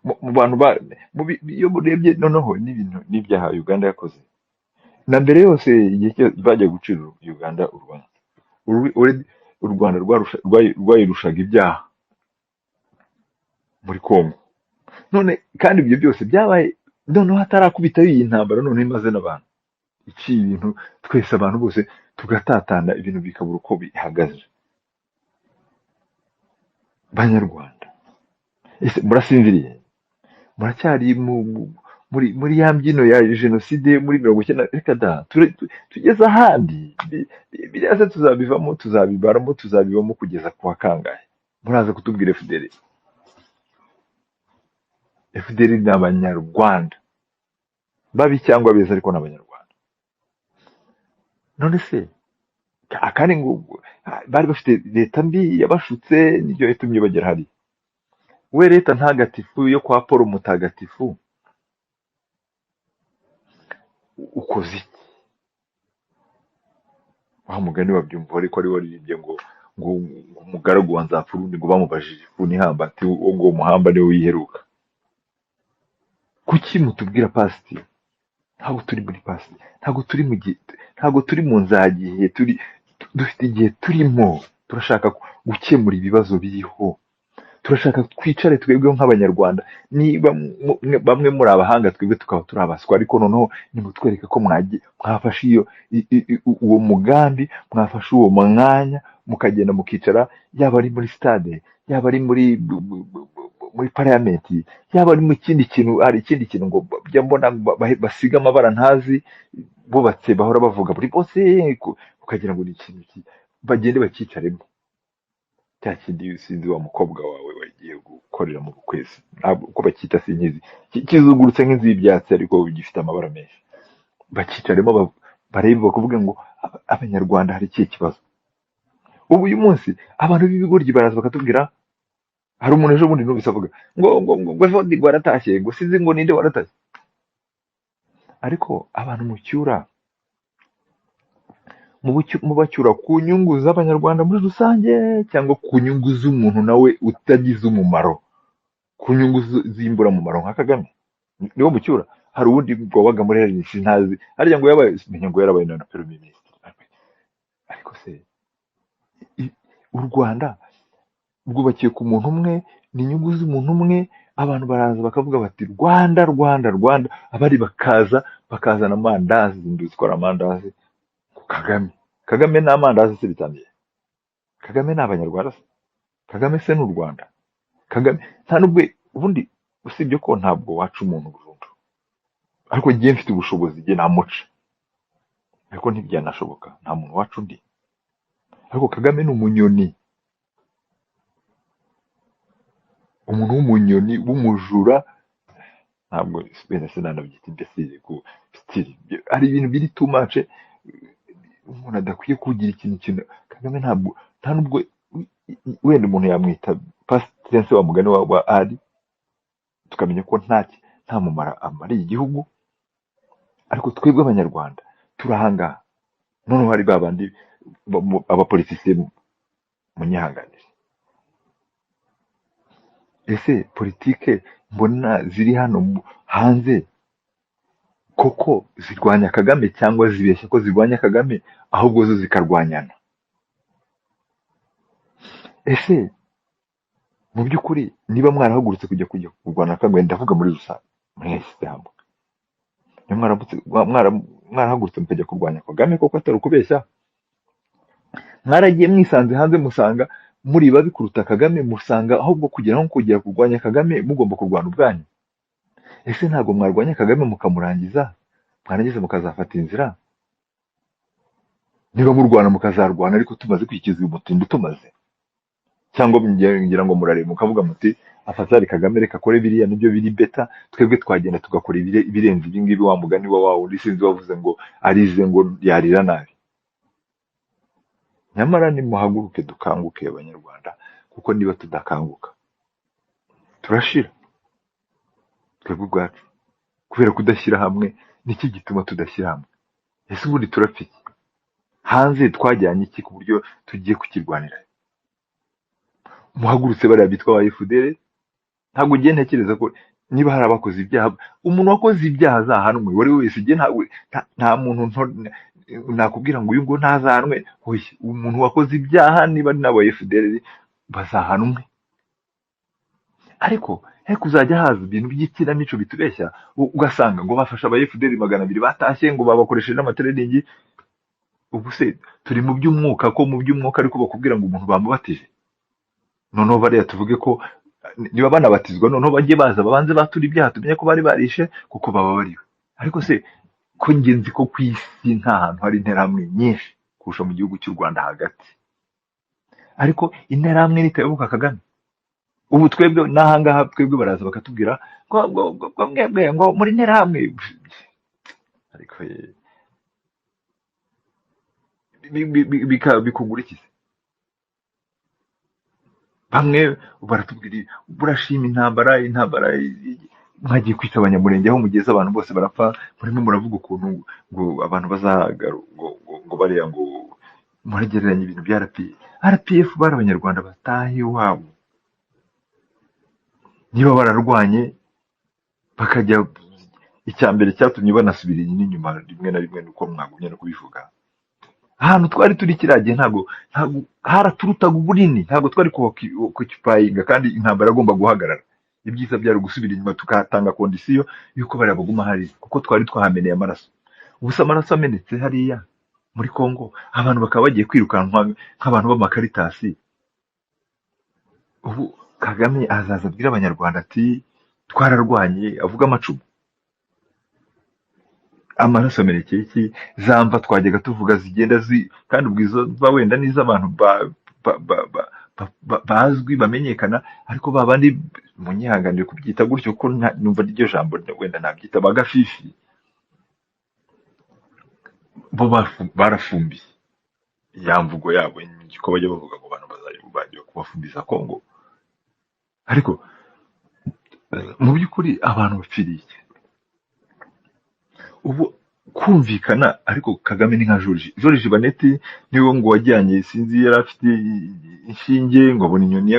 mu bantu iyo murebye noneho n'ibintu n'ibyaha Uganda yakoze. na mbere yose igihe cyose bajya gucira Uganda urubanza, u Rwanda rwayirushaga ibyaha muri Congo. None kandi ibyo byose byabaye noneho hatarakubitaho iyi ntambara, noneho imaze n'abantu iciye ibintu, twese abantu bose tugatatana, ibintu bikabura uko bihagaze. Banyarwanda, ese murasinziriye? Muracyari muri ya mbyino ya jenoside muri 90? Reka da, tugeze ahandi. Biriya se tuzabivamo, tuzabibaramo, tuzabibamo kugeza ku wa kangahe? Muraza kutubwira FDL? FDL ni abanyarwanda babi cyangwa beza, ariko ni abanyarwanda. None se akandi ngo bari bafite leta mbi yabashutse, nibyo yatumye bagera hari. We leta ntagatifu yo kwa Paul Mutagatifu ukoze iki? Wa mugani wabyumva ariko ari waririmbye ngo umugaragu wa Nzapfurundi ngo bamubajije ifuni ihamba ati ubwo muhamba niwe wiheruka. Kuki mutubwira pasti? Ntabwo turi muri pasti, ntabwo turi mu nzagihe, dufite igihe turimo. Turashaka gukemura ibibazo biriho, turashaka twicare twebweho nk'abanyarwanda. Niba bamwe muri abahanga, twebwe tukaba turi abaswa, ariko noneho nimutwereke ko mwafashe uwo mugambi, mwafashe uwo mwanya, mukagenda mukicara, yaba ari muri stade, yaba ari muri parliament, yaba ari mu kindi kintu. Hari ikindi kintu ngo bya mbona basiga amabara ntazi bubatse, bahora bavuga buri bose, ukagira ngo ni ikintu bagende bakicaremo. Cya kindi sinzi wa mukobwa wawe wagiye gukorera mu kwezi, uko bacyita sinkizi, kizugurutse nk'inzu y'ibyatsi ariko gifite amabara menshi. Bakicaremo barebe, bakavuga ngo abanyarwanda hari ikihe kibazo. Ubu uyu munsi abantu b'ibigoryi baraza bakatubwira. Hari umuntu ejo bundi numvise avuga ngo Evode waratashye, ngo sinzi ngo ninde waratashye. Ariko abantu mucyura, mubacyura ku nyungu z'abanyarwanda muri rusange, cyangwa ku nyungu z'umuntu nawe utagize umumaro, ku nyungu z'imburamumaro nka Kagame niwo mucyura? Hari uwundi wabaga muri RNC ntazi, harya ngo yarabaye na premier ministre. Ariko se u Rwanda rwubakiye ku muntu umwe, ni inyungu z'umuntu umwe. Abantu baraza bakavuga bati Rwanda Rwanda Rwanda, abari bakazana amandazi, nduzikora amandazi ku Kagame n'amandazi se bitangiye. Kagame ni abanyarwanda se? Kagame se n'u Rwanda? Kagame nta nubwo ubundi, usibye ko ntabwo waca umuntu burundu, ariko ngiye mfite ubushobozi ngiye namuca, ariko ntibyanashoboka, nta muntu waca undi. Ariko Kagame ni umunyoni, umuntu w'umunyoni w'umujura. Ntabwo bene se nanabyita imbesire ku style, ari ibintu biri too much. Umuntu adakwiye kugira ikintu. Kagame ntabwo, nta nubwo wenda umuntu yamwita past tense wa mugani wa ari, tukamenya ko nta mumara amariye igihugu. Ariko twebwe abanyarwanda turahanga. Noneho hari babandi abapolitisiye munyihanganire. Ese politike mbona ziri hano hanze koko zirwanya Kagame, cyangwa zibeshya ko zirwanya Kagame ahubwo zo zikarwanyana? Ese mu by'ukuri niba mwarahagurutse kujya kurwana Kagame, ndavuga muri rusange mwese hamwe, mwarahagurutse mukajya kurwanya Kagame koko atari ukubeshya, mwaragiye mwisanze hanze musanga muri babi kuruta Kagame, musanga ahubwo kugera kurwanya Kagame mugomba kurwana ubwanyu. Ese ntabwo mwarwanya Kagame mukamurangiza, mwarangiza mukazafata inzira? Niba murwana mukazarwana ariko tumaze kwikiza uyu mutindi tumaze, cyangwa ngira ngo murareba mukavuga muti afazari Kagame reka akore biriya nibyo biri beta, twebwe twagenda tugakora ibirenze ibi ngibi. Wa mugani wa wundi sinzi wavuze ngo arize ngo yarira nabi. Nyamara nimuhaguruke dukanguke abanyarwanda, kuko niba tudakanguka turashira twebwe ubwacu, kubera kudashyira hamwe. Niki gituma tudashyira hamwe? Ese ubundi turapfa iki? Hanze twajyanye iki ku buryo tugiye kukirwanira? Muhagurutse bariya bitwa ba FDL, ntabwo ngiye ntekereza ko niba hari abakoze ibyaha, umuntu wakoze ibyaha azahanwe, uwo ari we wese. Njye nta muntu nakubwira ngo uyu ngo ntazahanwe. Oya, umuntu wakoze ibyaha niba ari n'aba FDL bazahanwe. Ariko he kuzajya haza ibintu by'ikinamico bitubeshya, ugasanga ngo bafashe aba FDL 200 batashye ngo babakoresheje n'amatereningi. Ubu se turi mu by'umwuka, ko mu by'umwuka ariko bakubwira ngo umuntu bamubatije. Noneho bariya tuvuge ko niba banabatizwa, noneho bajye baza babanze batura ibyaha, tumenye ko bari barishe kuko baba bariwe. Ariko se ko ngenzi ko ku isi nta hantu hari interahamwe nyinshi kurusha mu gihugu cy'u Rwanda hagati, ariko interahamwe nitayoboka Kagame. Ubu twebwe n'ahangaha twebwe baraza bakatubwira ngo mwebwe ngo muri interahamwe. Ariko bikugura iki se? Bamwe baratubwira burashima intambara mwagiye kwita abanyamurenge aho mugeze abantu bose barapfa, murimo muravuga ukuntu ngo abantu bazahagaru ngo bariya ngo muragereranya ibintu bya RPF bari abanyarwanda batahe iwabo. Niba bararwanye bakajya, icya mbere cyatumye banasubira inyuma rimwe na rimwe nuko mwagumye no kubivuga, ahantu twari turi kiragiye ntabwo haraturutaga ubunini, ntabwo twari kucyupayinga, kandi intambara agomba guhagarara. Ibyiza byari gusubira inyuma tukatanga kondisiyo yuko bari baguma hari, kuko twari twahameneye amaraso. Ubusa amaraso amenetse hariya muri Kongo, abantu bakaba bagiye kwirukanwa nk'abantu b'amakaritasi. Ubu Kagame azaza abwira abanyarwanda ati twararwanye, avuga amacumu. Amaraso amenekeye iki? Zamba twajyaga tuvuga zigenda kandi ubwizo wenda n'iz'abantu bazwi bamenyekana, ariko babandi munyihanganire kubyita gutyo ko numva iryo jambo wenda nabyita bagafifi, bo barafumbiye ya mvugo yabo ko bajya bavuga ngo abantu bagiye kubafumbiza Kongo. Ariko mu by'ukuri abantu bapfiriye ubu kumvikana. Ariko Kagame ni nka George Baneti, niwe ngo wajyanye, sinzi yari afite inshinge ngo abona inyoni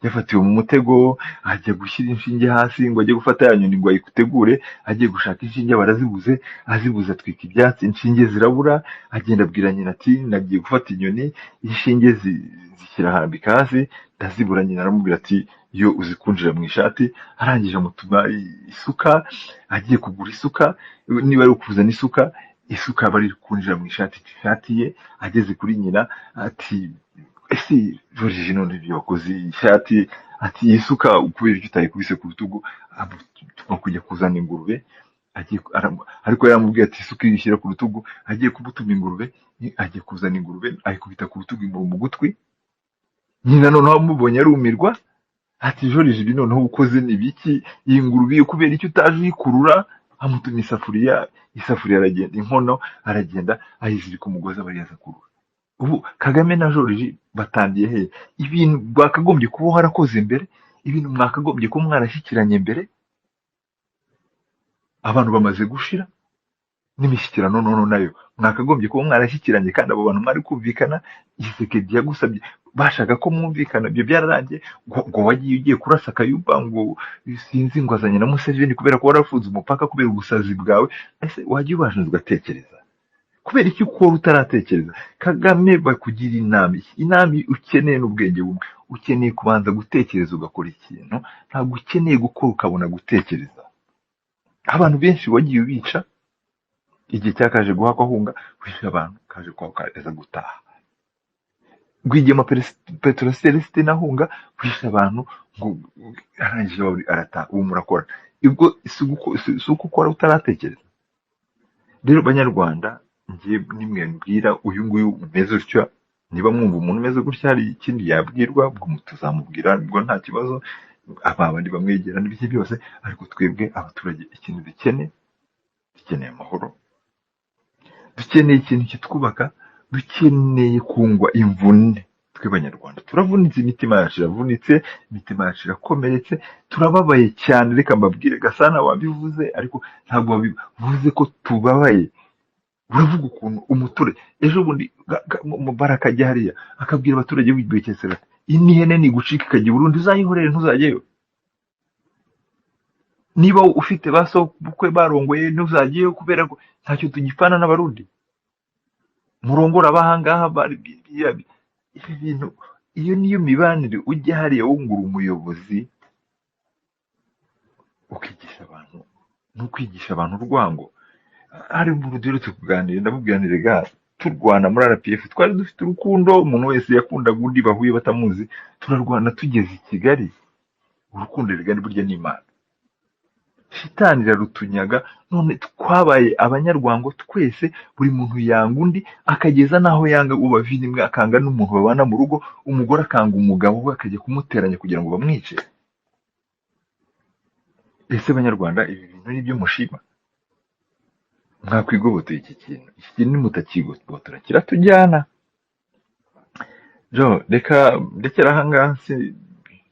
yafatiwe mu mutego, ajya gushyira inshinge hasi ngo ajye gufata ya nyoni ngo ayikutegure, agiye gushaka inshinge barazibuze, azibuze atwika ibyatsi, inshinge zirabura, agenda abwira nyina ati nagiye gufata inyoni, inshinge zishyira hambika hasi, ndazibura. Nyina aramubwira ati yo uzikunjira mu ishati. Arangije amutuma isuka, agiye kugura isuka, niba ari ukuzana isuka bari kunjira mu ishati ye. Ageze kuri nyina ati ese George none ibyo wakoze ishati, ati isuka kubera icyo utayikubise ku rutugu, tuma kujya kuzana ingurube. Ariko yaramubwiye ati isuka ishyira ku rutugu, agiye kumutuma ingurube, agiye kuzana ingurube ayikubita ku rutugu imuru mu gutwi. Nyina noneho amubonye arumirwa ati George ibi noneho ukoze ni biki? Iyi ngurube kubera icyo utaje uyikurura. Amutuma isafuriya aragenda, inkono aragenda ayizirika umugozi aba yaza kurura. Ubu Kagame na George batangiye he? Ibintu bwakagombye kuba warakoze mbere, ibintu mwakagombye kuba mwarashyikiranye mbere. Abantu bamaze gushira n'imishyikirano noneho nayo mwakagombye kuba mwarashyikiranye, kandi abo bantu mwari kumvikana. Tshisekedi yagusabye, bashaka ko mwumvikana, ibyo byararangiye. ngo wagiye ugiye kurasa Kayumba, ngo sinzi ngo azanye na Museveni kubera ko warafunze umupaka kubera ubusazi bwawe. Ese wagiye ubasha ugatekereza? Kubera iki ukora utaratekereza? Kagame bakugira inama ukeneye n'ubwenge bumwe. Ukeneye kubanza gutekereza ugakora ikintu, ntabwo ukeneye gukora ukabona gutekereza. Abantu benshi wagiye ubica, igihe cyakaje guhakwa hunga, wishe abantu, kaje kwakaza gutaha. Rwigema Petro Celestin ahunga, wishe abantu, ngo arangije arataha. Ubu murakora ibwo si uko ukora utaratekereza. Rero banyarwanda, ngiye nimwe mbwira uyu nguyu umeze utyo. Niba mwumva umuntu umeze gutya hari ikindi yabwirwa, ubwo tuzamubwira, ubwo nta kibazo. Abandi bamwegera n'ibiki byose, ariko twebwe abaturage ikintu dukeneye amahoro, dukeneye ikintu kitwubaka, dukeneye kungwa imvune. Twe banyarwanda turavunitse, imitima yacu iravunitse, imitima yacu irakomeretse, turababaye cyane. Reka mbabwire, Gasana wabivuze, ariko ntabwo wabivuze ko tubabaye. Uravuga ukuntu umuturage ejo bundi Mubaraka ajya hariya akabwira abaturage b'Ibekesera ati inihene nigucika ikajya i Burundi uzayihorere ntuzajyeyo. niba ufite baso bukwe barongoye ntuzagiyeyo kubera ko ntacyo tugipfana n'abarundi murongora abahangaha ibi bintu iyo niyo mibanire ujya hariya wungura umuyobozi ukigisha abantu n'ukwigisha abantu urwango hari umuntu duherutse kuganira ndamubwira nti rega turwana muri RPF twari dufite urukundo umuntu wese yakundaga undi bahuye batamuzi turarwana tugeze i Kigali urukundo rega burya n'Imana shitani irarutunyaga none twabaye abanyarwango twese buri muntu yanga undi akageza naho yanga ubavindimwe akanga n'umuntu babana mu rugo umugore akanga umugabo we akajya kumuteranya kugira ngo bamwice ese banyarwanda ibi bintu nibyo mushima mwakwigobotoye iki kintu nimutakigobotora kiratujyana jo reka ndekera ahangaha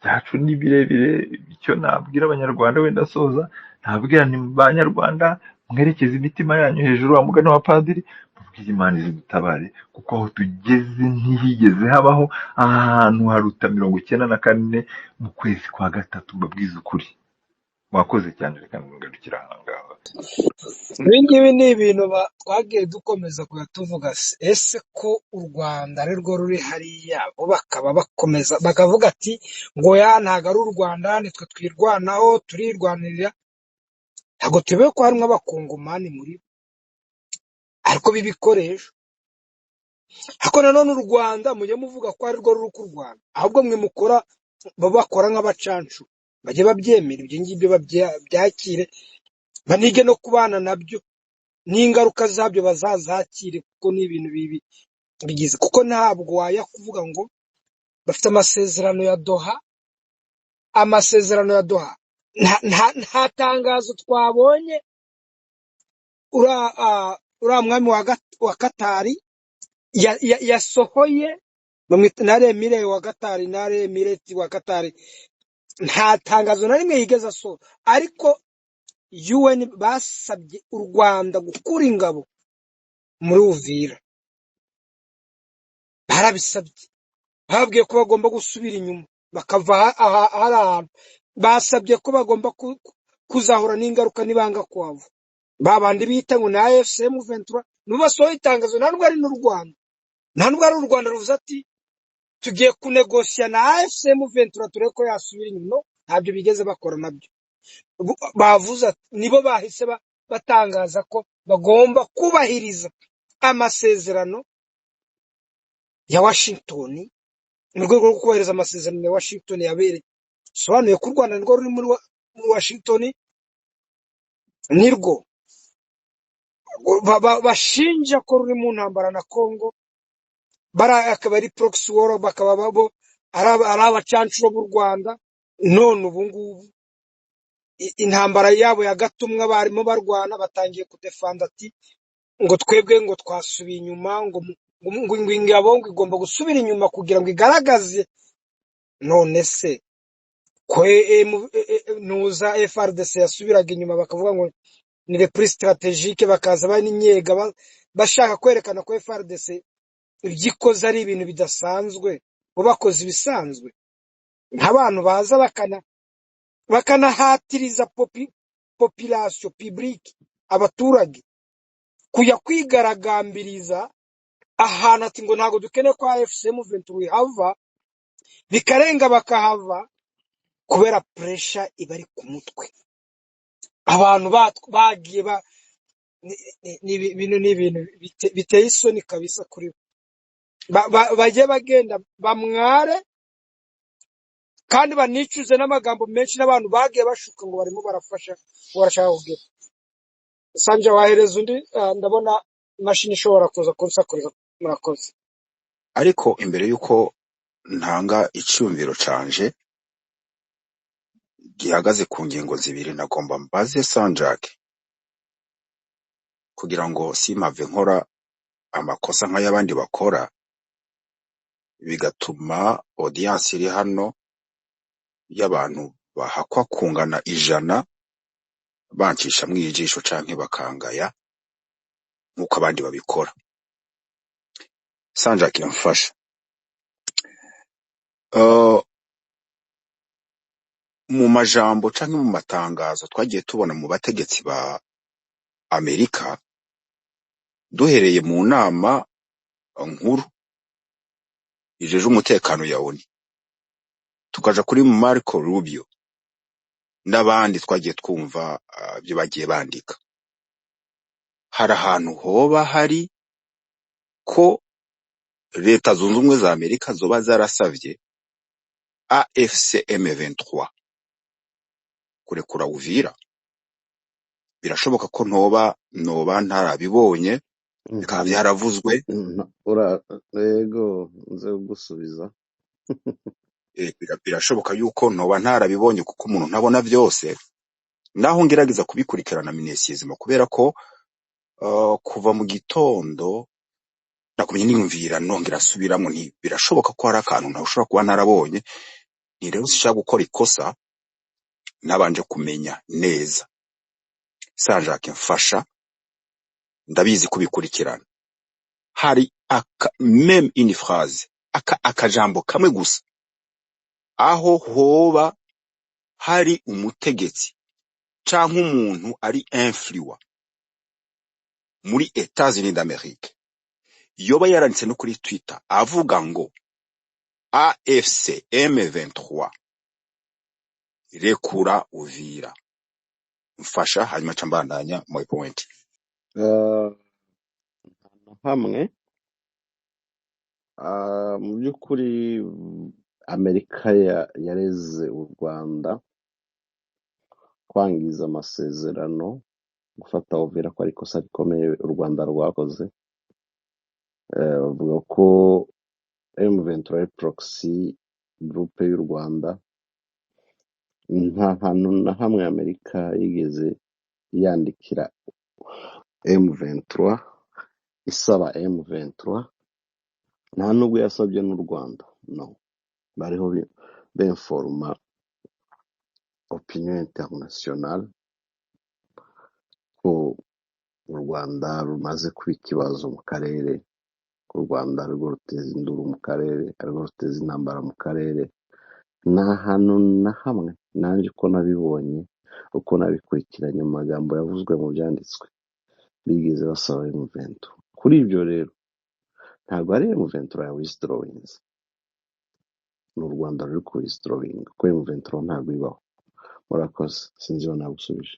byacu ni birebire icyo nabwira abanyarwanda wenda soza ntabwira ni banyarwanda mwerekeze imitima yanyu hejuru wa mugani wa padiri mubwire Imana izidutabare kuko aho tugeze ntihigeze habaho ahantu haruta 94 mu kwezi kwa gatatu mbabwiza ukuri mwakoze cyane reka ngarukira ahangaha ibi ngibi ni ibintu twagiye dukomeza kujya tuvuga ese ko u Rwanda ari rwo ruri hariya bo bakaba bakomeza bakavuga ati ngo ya ntago ari u Rwanda nitwe twirwanaho turirwanirira ntabwo tube ko harimo abakongomani muri ariko bibikoresho ariko nanone u Rwanda mujye muvuga ko ari rwo ruri ku Rwanda ahubwo mwe mukora bakora nk'abacancu bajye babyemera ibyo ngibyo byakire banige no kubana nabyo n'ingaruka zabyo bazazakire kuko ni ibintu bibi bigize kuko ntabwo waya kuvuga ngo bafite amasezerano ya Doha nta tangazo twabonye ura mwami wa Katari yasohoye nare Emire wa Katari nare Emireti wa Katari nta tangazo na rimwe yigeze asohora ariko UN basabye u Rwanda gukura ingabo muri Uvira barabisabye babwiye ko bagomba gusubira inyuma bakava hari ahantu basabye ko bagomba kuzahura n'ingaruka nibanga kwavo babandi bita ngo na AFCM 23 nubasohoye itangazo ntabwo ari n'u Rwanda ntabwo ari u Rwanda ruvuze ati tugiye kunegosiya na AFCM 23 tureko ko yasubira inyuma ntabyo bigeze bakora nabyo bavuze nibo bahise batangaza ko bagomba kubahiriza amasezerano ya Washington mu rwego rwo kubahiriza amasezerano ya Washington yabereye sobanuye ko u Rwanda rwo ruri muri Washington nirwo bashinja ko ruri mu ntambara na Congo akaba ari proxy war bakaba babo ari abacancuro b'u Rwanda none ubu ngubu intambara yabo ya gatumwa barimo barwana batangiye kudefanda ati ngo twebwe ngo twasubiye inyuma ngo ingabo ngo igomba gusubira inyuma kugira ngo igaragaze none se nuza FRDC yasubiraga inyuma bakavuga ngo ni reprise stratégique bakaza bari n'inyega bashaka kwerekana ko FRDC ibyikoze ari ibintu bidasanzwe bo bakoze ibisanzwe nk'abantu baza bakanahatiriza population publique abaturage kuya kwigaragambiriza ahantu ati ngo ntago dukeneye ko AFCM 23 hava bikarenga bakahava kubera pressure ibari ku mutwe abantu bagiye n'ibintu biteye isoni kabisa kuri bajye bagenda bamware kandi banicuze n'amagambo menshi n'abantu bagiye bashuka ngo barimo barafasha barashaka kugira Sanja wahereza undi ndabona imashini ishobora kuza kunsakurira murakoze ariko imbere yuko ntanga icyumviro canje gihagaze ku ngingo zibiri nagomba mbaze Sanjake kugira ngo simave nkora amakosa nk'ayabandi bakora bigatuma audience iri hano y'abantu bahakwa kungana 100 bancisha mwijisho canke bakangaya nkuko abandi babikora. Sanjake mfasha mu majambo canke mu matangazo twagiye tubona mu bategetsi ba Amerika duhereye mu nama nkuru ijeje umutekano ya ONU tukaja kuri Marco Rubio n'abandi twagiye twumva byo bagiye bandika, hari ahantu hoba hari ko leta zunze ubumwe za Amerika zoba zarasavye AFC M23 kurekura Uvira. Birashoboka ko noba ntarabibonye bikaba byaravuzwe. Yego nze gusubiza. Birashoboka yuko noba ntarabibonye kuko umuntu ntabona byose, naho ngerageza kubikurikirana minesizimo kubera ko kuva mu gitondo nakumye niyumvira nongera asubiramo nti birashoboka ko hari akantu ntashobora kuba ntarabonye, ni rero sishaka gukora ikosa nabanje kumenya neza. Sanjake mfasha ndabizi kubikurikirana. Hari même une phrase akajambo kamwe gusa aho hoba hari umutegetsi canke umuntu ari influent muri Etats-Unis d'Amérique yoba yaranditse no kuri Twitter avuga ngo AFC M23 rekura Uvira. Mfasha hanyuma cambandanya my point. Hamwe mu by'ukuri Amerika yareze u Rwanda kwangiza amasezerano, gufata Uvira ko ari ikosa rikomeye u Rwanda rwakoze. Bavuga ko M23 proxy group y'u Rwanda. Nta hantu na hamwe Amerika yigeze yandikira M23 isaba M23, nta nubwo yasabye n'u Rwanda. No, bariho b'informa opinion internationale ko u Rwanda rumaze kuba ikibazo mu karere, ko u Rwanda rwo ruteza induru mu karere, rwo ruteza intambara mu karere. Nta hantu na hamwe nanjye uko nabibonye, uko nabikurikiranye mu magambo yavuzwe mu byanditswe, bigeze basaba M23. Kuri ibyo rero ntabwo ari M23 ya withdrawings, ni u Rwanda ruri ku withdrawing, kuko M23 ntabwo ibaho. Murakoze, sinzi iyo nagusubije.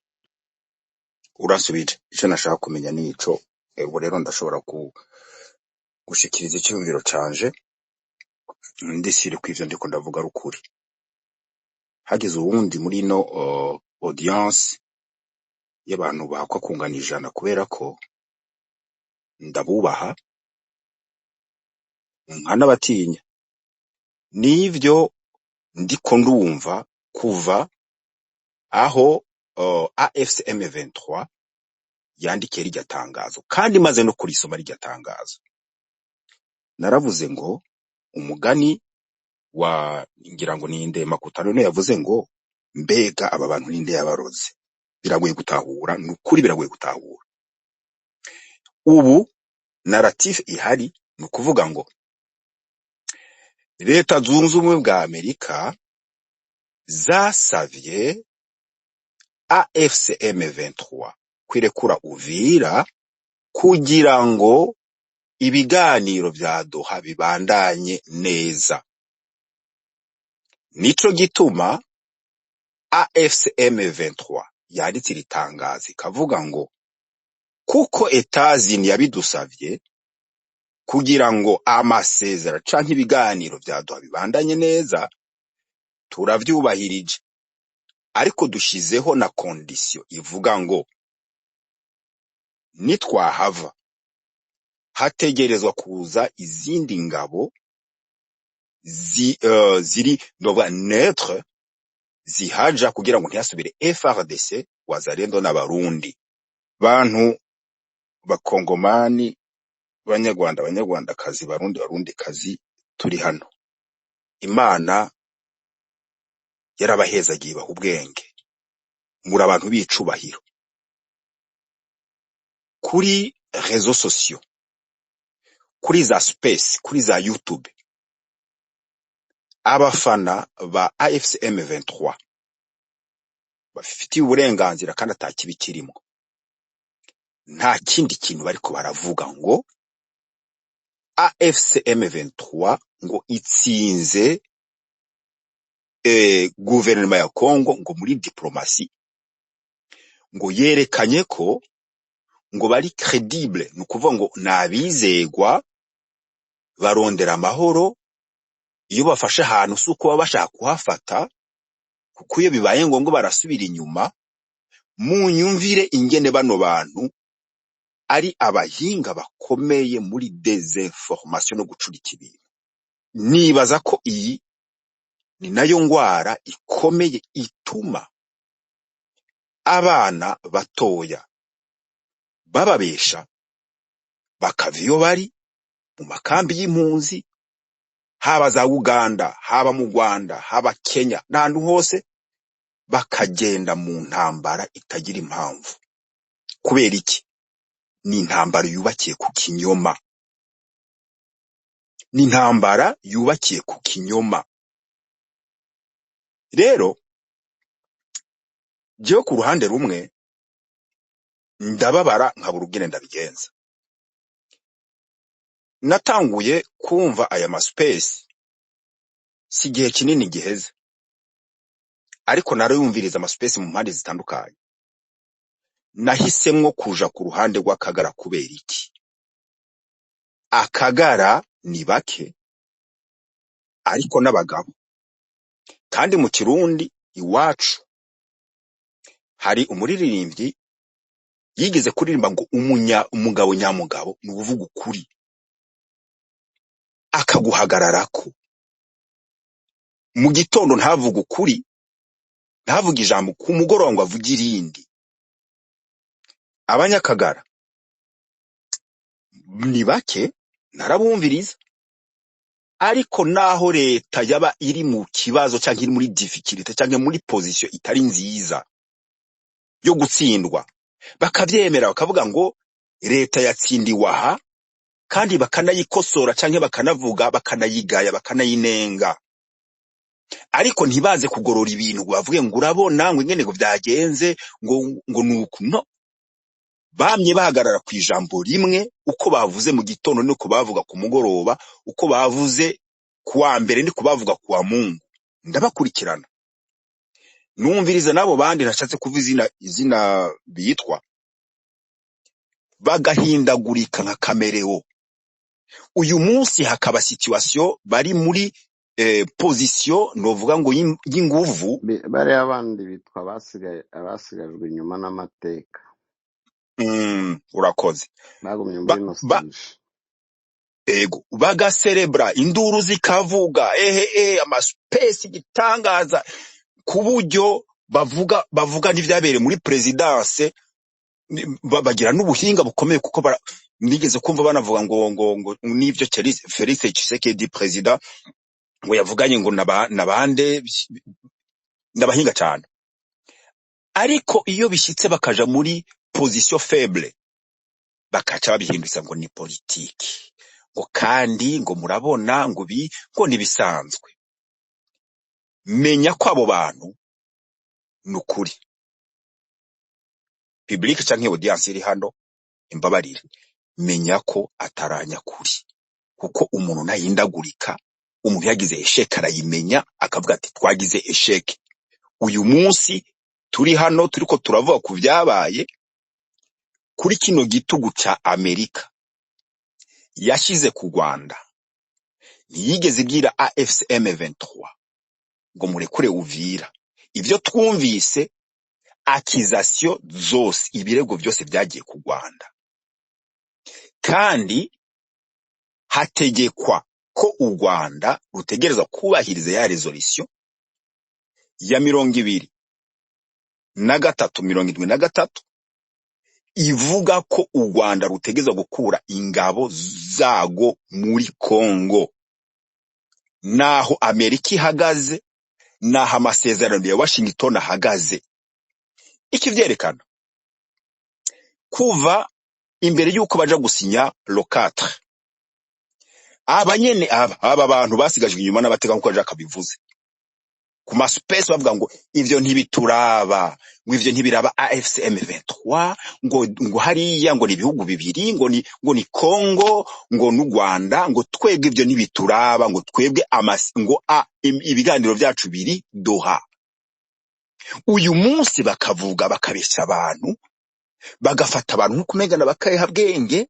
Urasubije ico nashaka kumenya nico. Ubwo rero ndashobora gushikiriza icyumviro canje ndisire kw'ivyo ndiko ndavuga rukuri. Hagize uwundi muri no audience y'abantu bahakwa kungana ijana kubera ko ndabubaha nkanabatinya, nivyo ndiko ndumva kuva aho AFC M23 yandikiye rijya tangazo, kandi maze no kurisoma rijya tangazo naravuze ngo umugani wa ngira ngo ninde Makutano no yavuze ngo mbega aba bantu ninde yabaroze. Biragoye gutahura, nukuri biragoye gutahura. Ubu narrative ihari nukuvuga ngo leta zunze ubumwe bwa Amerika zasavye AFC M23 kwirekura Uvira kugira ngo ibiganiro vya Doha bibandanye neza. Nico gituma AFC M23 yanditse ritangazi kavuga ngo kuko Etats-Unis yabidusavye kugira ngo amasezera canke ibiganiro vya Doha bibandanye neza, turavyubahirije, ariko dushizeho na condition ivuga ngo nitwahava hategerezwa kuza izindi ngabo ziri nova neutre zihaja kugira ngo ntiyasubire FARDC, wazalendo n'abarundi. Bantu bakongomani, banyarwandakazi, barundikazi turi hano, Imana yarabahezagiye baha ubwenge, muri abantu bicubahiro. Kuri réseaux sociaux, kuri za space, kuri za YouTube, abafana ba AFC M23 bafitiye uburenganzira kandi atakibi kirimo. Nta kindi kintu bariko baravuga ngo AFC M23 ngo itsinze guverinoma ya Kongo ngo muri diplomasi, ngo yerekanye ko ngo bari credible, nukuvuga ngo nabizegwa barondera amahoro. Iyo bafashe ahantu suko baba bashaka kuhafata, kuko iyo bibaye ngo barasubira inyuma. Mu nyumvire ingene bano bantu ari abahinga bakomeye muri desinformation no gucurika ibintu. Nibaza ko iyi ni nayo ngwara ikomeye ituma abana batoya bababesha bakava iyo bari mu makambi y'impunzi, haba za Uganda, haba mu Rwanda, haba Kenya, n'ahantu hose, bakagenda mu ntambara itagira impamvu. Kubera iki? Ni intambara yubakiye ku kinyoma. Ni intambara yubakiye ku kinyoma. Rero jewe ku ruhande rumwe ndababara nkabura ubwene ndabigenza. Natanguye kumva aya maspace si gihe kinini giheze, ariko narayumviriza amaspace mu mpande zitandukanye. Nahisemwo kuja ku ruhande rw'Akagara. Kubera iki? Akagara ni bake ariko n'abagabo, kandi mu Kirundi iwacu hari umuririmbyi yigeze kuririmba ngo umugabo nyamugabo ni uvuga ukuri, akaguhagararako. Mu gitondo ntavuga ukuri, ntavuga ijambo, ku mugoroba ngo avuge irindi. Abanyakagara ni bake, narabumviriza, ariko naho leta yaba iri mu kibazo cyangwa iri muri difficulty cyangwa muri position itari nziza yo gutsindwa, bakavyemera bakavuga ngo leta yatsindiwe aha, kandi bakanayikosora cyangwa bakanavuga, bakanayigaya, bakanayinenga. Ariko ntibaze kugorora ibintu ngo bavuge ngo urabona ngo ingene ngo byagenze ngo nuko. No, bamye bahagarara ku ijambo rimwe, uko bavuze mu gitondo niko bavuga ku mugoroba, uko bavuze kuwa mbere niko bavuga kuwa Mungu. Ndabakurikirana, numviriza nabo bandi nashatse kuvuza izina bitwa, bagahindagurika nka Kamereo. Uyu munsi hakaba situation bari muri position novuga ngo y'inguvu. bari abandi bitwa abasigajwe inyuma n'amateka, Urakoze. bagumye muri nostalgie. Ego bagacerebra, induru zikavuga, amaspace gitangaza, ku buryo bavuga n'ivyabereye muri presidence, bagira n'ubuhinga bukomeye, kuko nigeze kumva banavuga ngo nivyo Felix Tshisekedi president ngo yavuganye ngo nabande ndabahinga cyane. Ariko iyo bishitse bakaja muri position faible, bakaca babihindutsa ngo ni politiki, ngo kandi ngo murabona ngo nibisanzwe. Menya ko abo bantu nukuri public canke audience iri hano imbabarire, menya ko ataranya kuri, kuko umuntu nahindagurika. Umuntu yagize esheke arayimenya, akavuga ati twagize esheke. Uyu munsi turi hano turiko turavuga ku byabaye kuri kino gitugu ca Amerika yashize ku Rwanda. Ntiyigeze ibwira AFC M23 ngo murekure Uvira. Ivyo twumvise accusation zose, ibirego byose byagiye ku Rwanda, kandi hategekwa ko u Rwanda rutegereza kubahiriza ya resolution ya 23 ivuga ko u Rwanda rutegeza gukura ingabo zago muri Kongo. Naho Amerika ihagaze, naho amasezerano ya Washington ahagaze. Iki vyerekana kuva imbere yuko baja gusinya le 4, abanyene aba bantu basigajwe inyuma n'abateka nkuko Jacques bivuze, ku ma space bavuga ngo ivyo ntibituraba, ngo ivyo ntibiraba AFC M23, ngo hariya ngo ni ibihugu bibiri, ngo ni Congo, ngo n'u Rwanda, ngo twebwe ivyo ntibituraba, ngo twebwe ngo ibiganiro byacu biri Doha. Uyu munsi bakavuga bakabesha abantu, bagafata abantu nko kumegana bakayiha bwenge,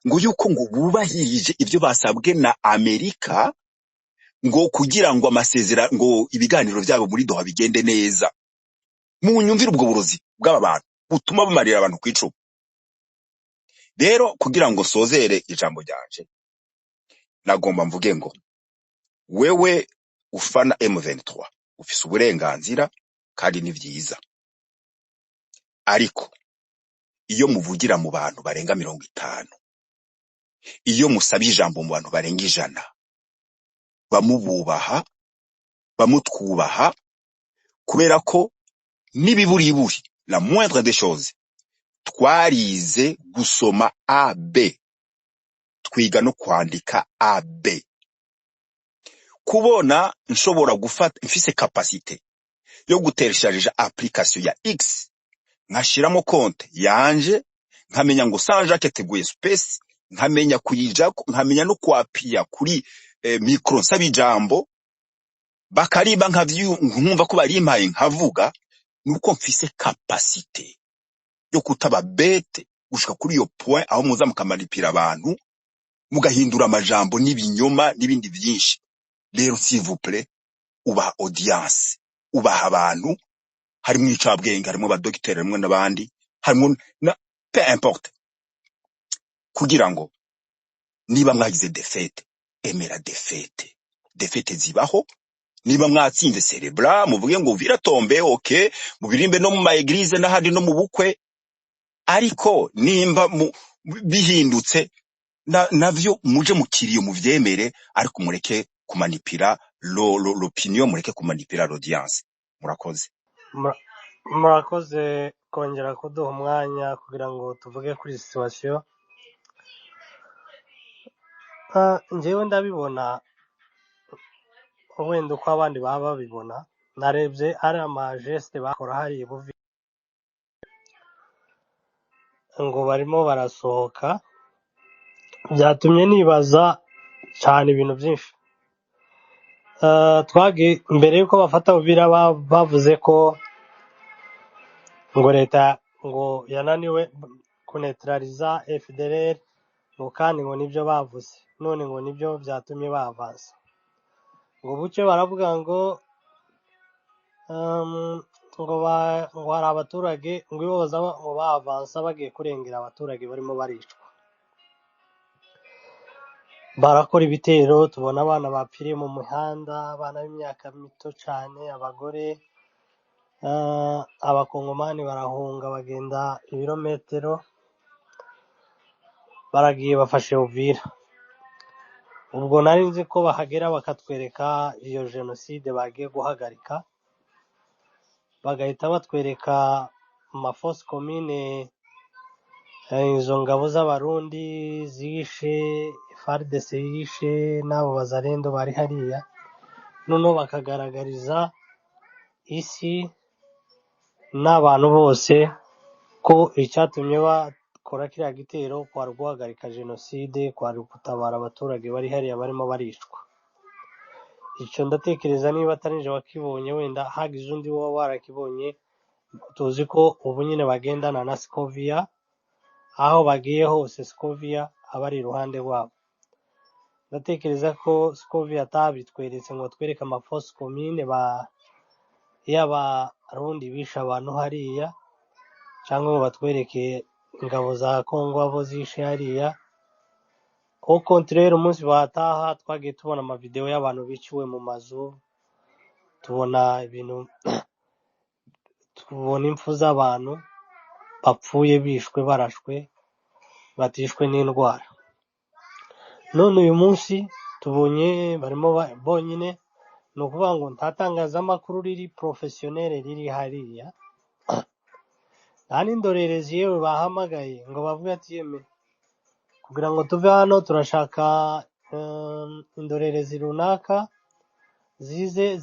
ngo yuko ngo bubahirije ivyo basabwe na Amerika, ngo kugira ngo amasezera ngo ibiganiro byabo muri Doha bigende neza. Mu nyumvira ubwo burozi bw'aba bantu butuma bumarira abantu kwicuba. Rero kugira ngo sozere ijambo ryanje, nagomba mvuge ngo wewe ufana M23 ufise uburenganzira kandi ni vyiza, ariko iyo muvugira mu bantu barenga 50, iyo musabye ijambo mu bantu barenga 100, bamububaha bamutwubaha, kubera ko nibiburiburi la moindre des choses twarize gusoma AB, twiga no kwandika AB. Kubona nshobora gufata mfise capacité yo gutereshaje application ya X, nkashiramo konte yanje, nkamenya ngo Saint-Jacques teguye space, nkamenya kuyijako, nkamenya no kwapia kuri micro nsaba ijambo, bakariba nkumva ko barimpaye nkavuga, nuko mfise capacité yo kutaba bete gushika kuri iyo point aho muza mukamanipira abantu mugahindura amajambo n'ibinyoma n'ibindi byinshi. Rero s'il vous plaît, ubaha audience, ubaha abantu, harimo icabwenge, harimo ba docteur, harimo n'abandi, harimo na peu importe, kugira ngo niba mwagize defete, emera defete zibaho. Niba mwatsinze cerebra muvuge ngo viratombe, okay, mubirimbe no mu ma église n'ahandi no mu bukwe, ariko nimba bihindutse navyo muje mukiriyo muvyemere, ariko mureke kumanipira l'opinion, mureke kumanipira l'audience. Murakoze. Murakoze kongera kuduha umwanya kugira ngo tuvuge kuri situation. Njyewe ndabibona wenda uko abandi baba babibona. Narebye ari amageste bakora hari buvi ngo barimo barasohoka, byatumye nibaza cyane ibintu byinshi. Twagi mbere yuko bafata Uvira bavuze ko ngo leta ngo yananiwe kunetraliza FDLR, ngo kandi ngo nibyo bavuze, none ngo nibyo byatumye bavansa. Ngo bucye baravuga ngo ngo hari abaturage ngo iboza ngo bavansa bagiye kurengera abaturage barimo baricwa, barakora ibitero. Tubona abana bapfiriye mu muhanda, abana b'imyaka mito cyane, abagore, abakongomani barahunga bagenda ibirometero, baragiye bafashe Uvira. Ubwo nari nzi ko bahagera bakatwereka iyo genocide bagiye guhagarika, bagahita batwereka amafosse commune, izo ngabo z'abarundi zishe, FARDC yishe n'abo bazalendo bari hariya, noneho bakagaragariza isi n'abantu bose ko icyatumye bakora kiriya gitero kwari guhagarika genocide, kwari gutabara abaturage bari hariya barimo baricwa. Icyo ndatekereza niba atari nje wakibonye, wenda hagize undi waba warakibonye. Tuzi ko ubu nyine bagendana na Scovia, aho bagiye hose Scovia aba ari iruhande rwabo. Ndatekereza ko Scovia atabitweretse ngo twereke amafosse commune y'abarundi bisha abantu hariya, cyangwa ngo batwereke ingabo za Kongo abo zishe hariya. Au contraire, umunsi bataha twagiye tubona amavideo y'abantu biciwe mu mazu, tubona ibintu, tubona impfu z'abantu bapfuye bishwe barashwe, batishwe n'indwara. None uyu munsi tubonye barimo bonyine, ni ukuvuga ngo ntatangazamakuru riri professionnel riri hariya, nta n'indorerezi yewe bahamagaye ngo bavuge ati yeme kugira ngo tuve hano turashaka indorerezi runaka zize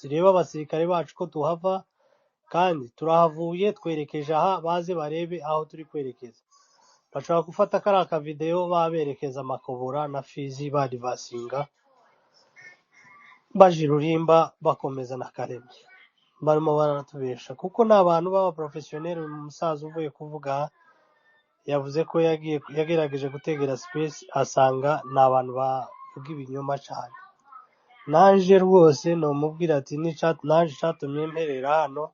zireba abasirikare bacu ko tuhava, kandi turahavuye twerekeje aha, baze barebe aho turi kwerekeza. Bashobora gufata kariya kavideyo baberekeza Makobora na Fizi barivasinga baje Rulimba bakomeza na Karemye, barimo baranatubesha kuko ni abantu b'abaprofesiyoneri. Umusaza uvuye kuvuga aha yavuze ko yagerageje gutegera space asanga ni abantu bavuga ibinyoma cyane. Naje rwose nomubwira ati naje cyatumye mperera hano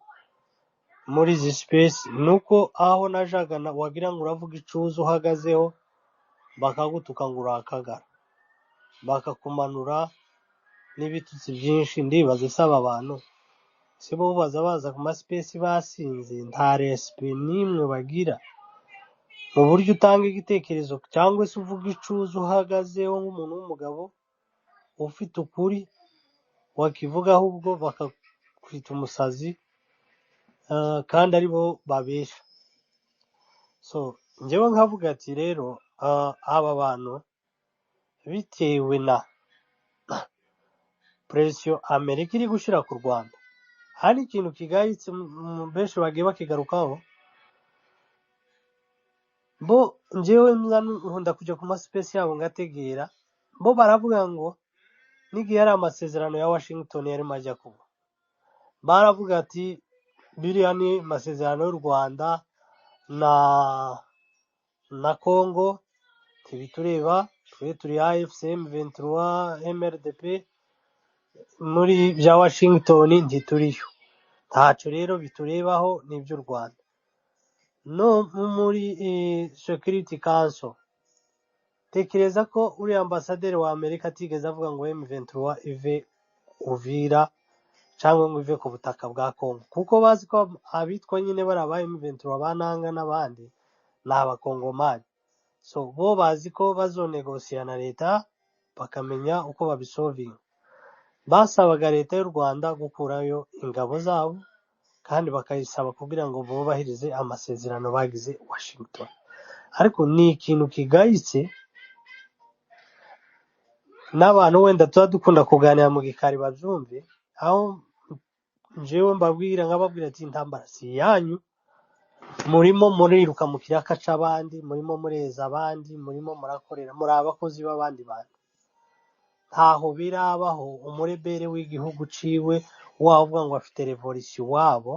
muri izi space nuko aho najaga wagira ngo uravuga icuza uhagazeho bakagutuka ngo urakagara, bakakumanura n'ibitutsi byinshi. Ndibaza isaba abantu si bo baza ku maspace basinze, nta respect n'imwe bagira mu buryo utanga igitekerezo cyangwa se uvuga icuza uhagazeho nk'umuntu w'umugabo ufite ukuri wakivuga, ahubwo bakakwita umusazi, kandi ari bo babesha. So njyewe nkavuga ati rero aba bantu bitewe na presiyo Amerika iri gushyira ku Rwanda, hari ikintu kigayitse benshi bagiye bakigarukaho. Bo njyewe nkunda kujya ku maspace yabo ngategera, bo baravuga ngo n'igihe hari amasezerano ya Washington yarimo ajya kuba, baravuga ati biriya ni amasezerano y'u Rwanda na Congo, ntibitureba, twe turi AFCM 23 MRDP, muri bya Washington ntituriyo, ntacyo rero biturebaho n'iby'u Rwanda. No muri Security Council, tekereza ko uriya ambasaderi wa Amerika atigeze avuga ngo M23 ive Uvira cyangwa ngo ive ku butaka bwa Congo, kuko bazi ko abitwa nyine bari aba M23 bananga n'abandi ni abakongomani. So bo bazi ko bazonegosiya na leta bakamenya uko babisolvinga. Basabaga leta y'u Rwanda gukurayo ingabo zabo kandi bakayisaba kugira ngo bubahirize amasezerano bagize Washington. Ariko ni ikintu kigayitse, n'abantu wenda tuba dukunda kuganira mu gikari babyumve, aho njyewe nkababwira ati intambara si yanyu, murimo muriruka mu kiraka c'abandi, murimo mureza abandi, murimo murakorera, muri abakozi b'abandi bantu. Ntaho birabaho umurebere w'igihugu ciwe wavuga ngo afite revolution wabo,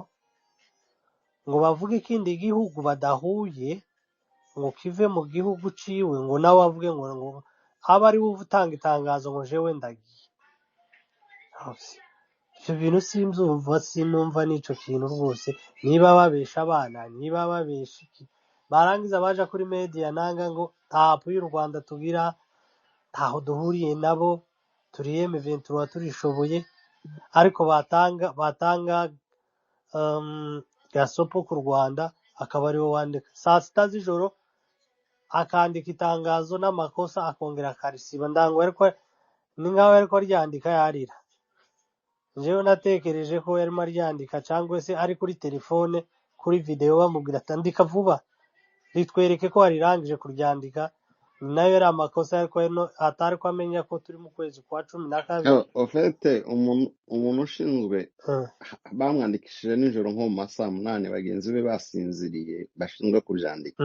ngo bavuge ikindi gihugu badahuye ngo kive mu gihugu ciwe, ngo nawe avuge ngo aba ari we utanga itangazo ngo jewe ndagiye. Ibyo bintu sinumva n'ico kintu rwose. Niba babesha abana, niba babesha iki, barangiza baja kuri media nanga ngo ntapu y'u Rwanda tugira, ntaho duhuriye nabo, turi M23 turishoboye, ariko batanga gasopo ku Rwanda akaba ariwe wandika saa sita z'ijoro, akandika itangazo n'amakosa akongera akarisiba. Ni nkaho ariko ryandika yarira. Njyewe natekereje ko yarimo aryandika cyangwa se ari kuri telefone kuri video bamubwira ati andika vuba ritwereke ko warirangije kuryandika, nayo yari amakosa ariko atari ko amenya ko turi mu kwezi kwa 12. ofete umuntu ushinzwe bamwandikishije nijoro nko mu masaa 8, bagenzi be basinziriye bashinzwe kubyandika,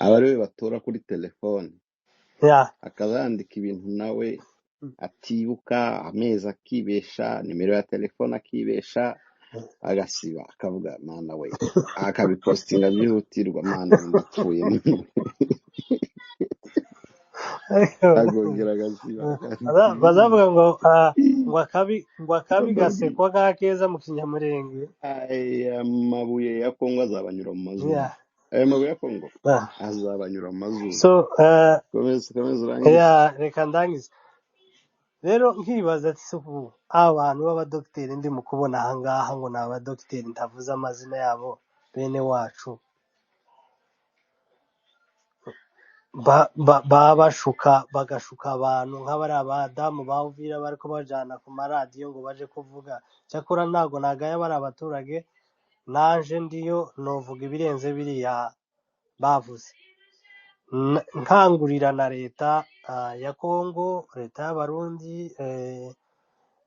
aba ariwe batora kuri telefone, akaza yandika ibintu nawe atibuka, amezi akibesha, nimero ya telefone akibesha, agasiba akavuga mana we, akabipostinga byihutirwa, mana ndapfuye agongera agasiba. Bazavuga ngo akabi gasekwa nk'akeza mu Kinyamurenge. Aya mabuye ya Kongo azabanyura mu mazuru. Aya mabuye ya Kongo azabanyura mu mazuru. So komeza urangiza. Reka ndangize rero nkibaza ati suku abantu b'abadokiteri ndi mu kubona ahangaha ngo ni abadokiteri ntavuze amazina yabo, bene wacu bagashuka abantu nk'abari abadamu ba Uvira bariko bajana ku maradiyo ngo baje kuvuga. Cyakora ntago nagaya bari abaturage, naje ndiyo novuga ibirenze biriya bavuze. Nkangurira na leta ya Kongo, leta y'Abarundi,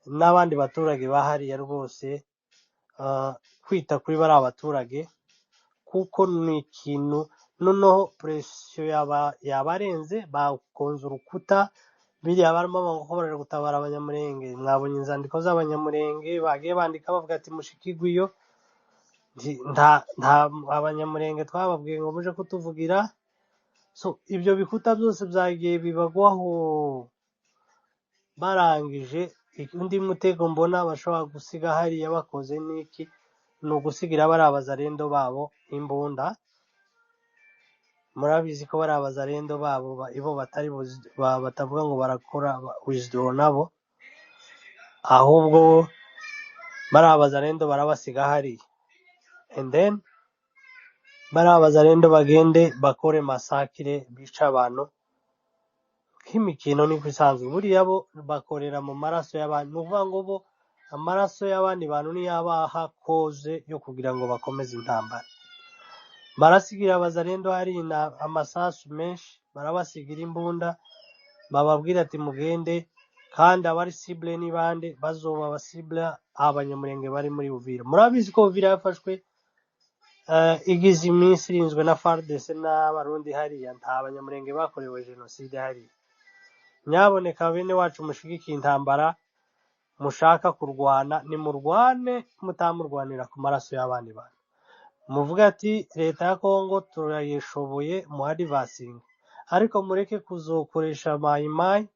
n'abandi baturage bahariya rwose kwita kuri bariya baturage kuko ni ikintu noneho presiyo yabarenze bakonza urukuta biriya barimo bakorera gutabara abanyamurenge mwabonye inzandiko z'abanyamurenge bagiye bandika bavuga ati mushikigwiyo nta abanyamurenge twababwiye ngo muje kutuvugira so ibyo bikuta byose byagiye bibagwaho barangije undi mutego mbona bashobora gusiga hariya bakoze n'iki ni ugusigira bari abazarendo babo imbunda murabizi ko bari abazarendo babo ibo batavuga ngo barakora withdraw nabo ahubwo bari abazarendo barabasiga hariya and then bari abazarendo bagende bakore masakire bica abantu nk'imikino niko isanzwe buriya bo bakorera mu maraso y'abantu ni ukuvuga ngo bo amaraso y'abandi bantu niyo abaha koze yo kugira ngo bakomeze intambara barasigira abazarendo hari amasasu menshi barabasigira imbunda bababwira ati mugende kandi abari cible ni bande bazoba abasible abanyamurenge bari muri Uvira murabizi ko Uvira yafashwe igize iminsi irinzwe na FARDC n'abarundi hariya nta abanyamurenge bakorewe jenoside hariya nyaboneka bene wacu mushigikiye intambara mushaka kurwana nimurwane mutamurwanira ku maraso y'abandi bantu muvuga ati leta ya Kongo turayishoboye muhadivasinga ariko mureke kuzokoresha mayimayi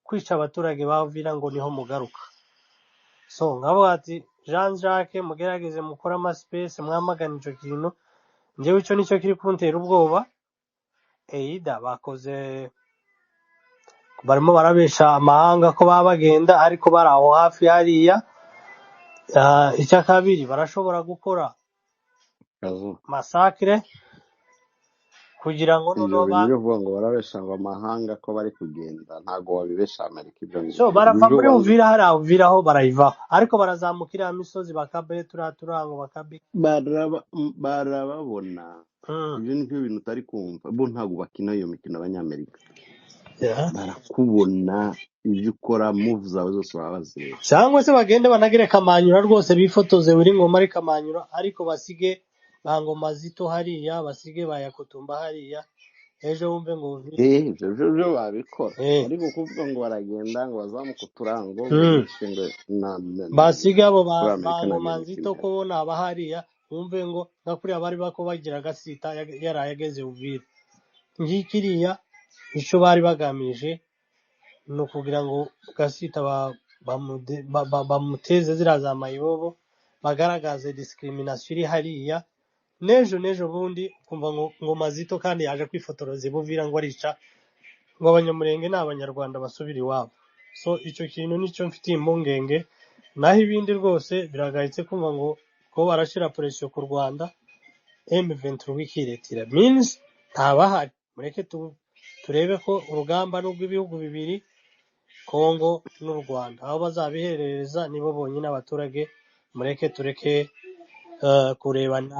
kwica abaturage ba Uvira ngo niho mugaruka so nkabo ati Jean Jacques mugerageze mukora amaspace mwamagana ico kintu njyewe ico nicyo kiri kuntera ubwoba eida bakoze barimo barabesha amahanga ko baba bagenda ariko bari aho hafi hariya icya kabiri barashobora gukora masakire kugira ngo ibyo noneho bintu byo kuvuga ngo barabesha ngo amahanga ko bari kugenda ntabwo babibesha Amerika ibyo ngibyo barava muri Uvira hariya Uvira aho barayivaho ariko barazamukira imisozi bakabe turango bakabi barababona ibyo ni byo bintu utari kumva bo ntabwo bakina iyo mikino abanyamerika barakubona ibyo ukora move zawe zose baba bazireba cyangwa se bagende banagire kamanyura rwose bifotoze buri ngoma ari kamanyura ariko basige bangoma zito hariya basige bayakutumba hariya ejo wumve ngo ibyo babikora ariko kuvuga ngo baragenda ngo bazamuka uturango ngo basige abo bangoma zito ko bona abahariya wumve ngo nka kuriya bari bako bagira gasita yarayageze Uvira ngikiriya icyo bari bagamije ni ukugira ngo gasita bamuteze ziriya za mayibobo bagaragaze discrimination iri hariya n'ejo bundi kumva ngo mazito kandi yaje kwifotoreza Uvira ngo arica ngo abanyamurenge n'abanyarwanda basubira iwabo so icyo kintu nicyo mfitiye impungenge naho ibindi rwose biragayitse kumva ngo ko barashira pressure ku Rwanda M23 wikiretira means ntabahari mureke turebe ko urugamba n'ubw'ibihugu bibiri Kongo n'u Rwanda aho bazabiherereza nibo bonyine abaturage mureke tureke kurebana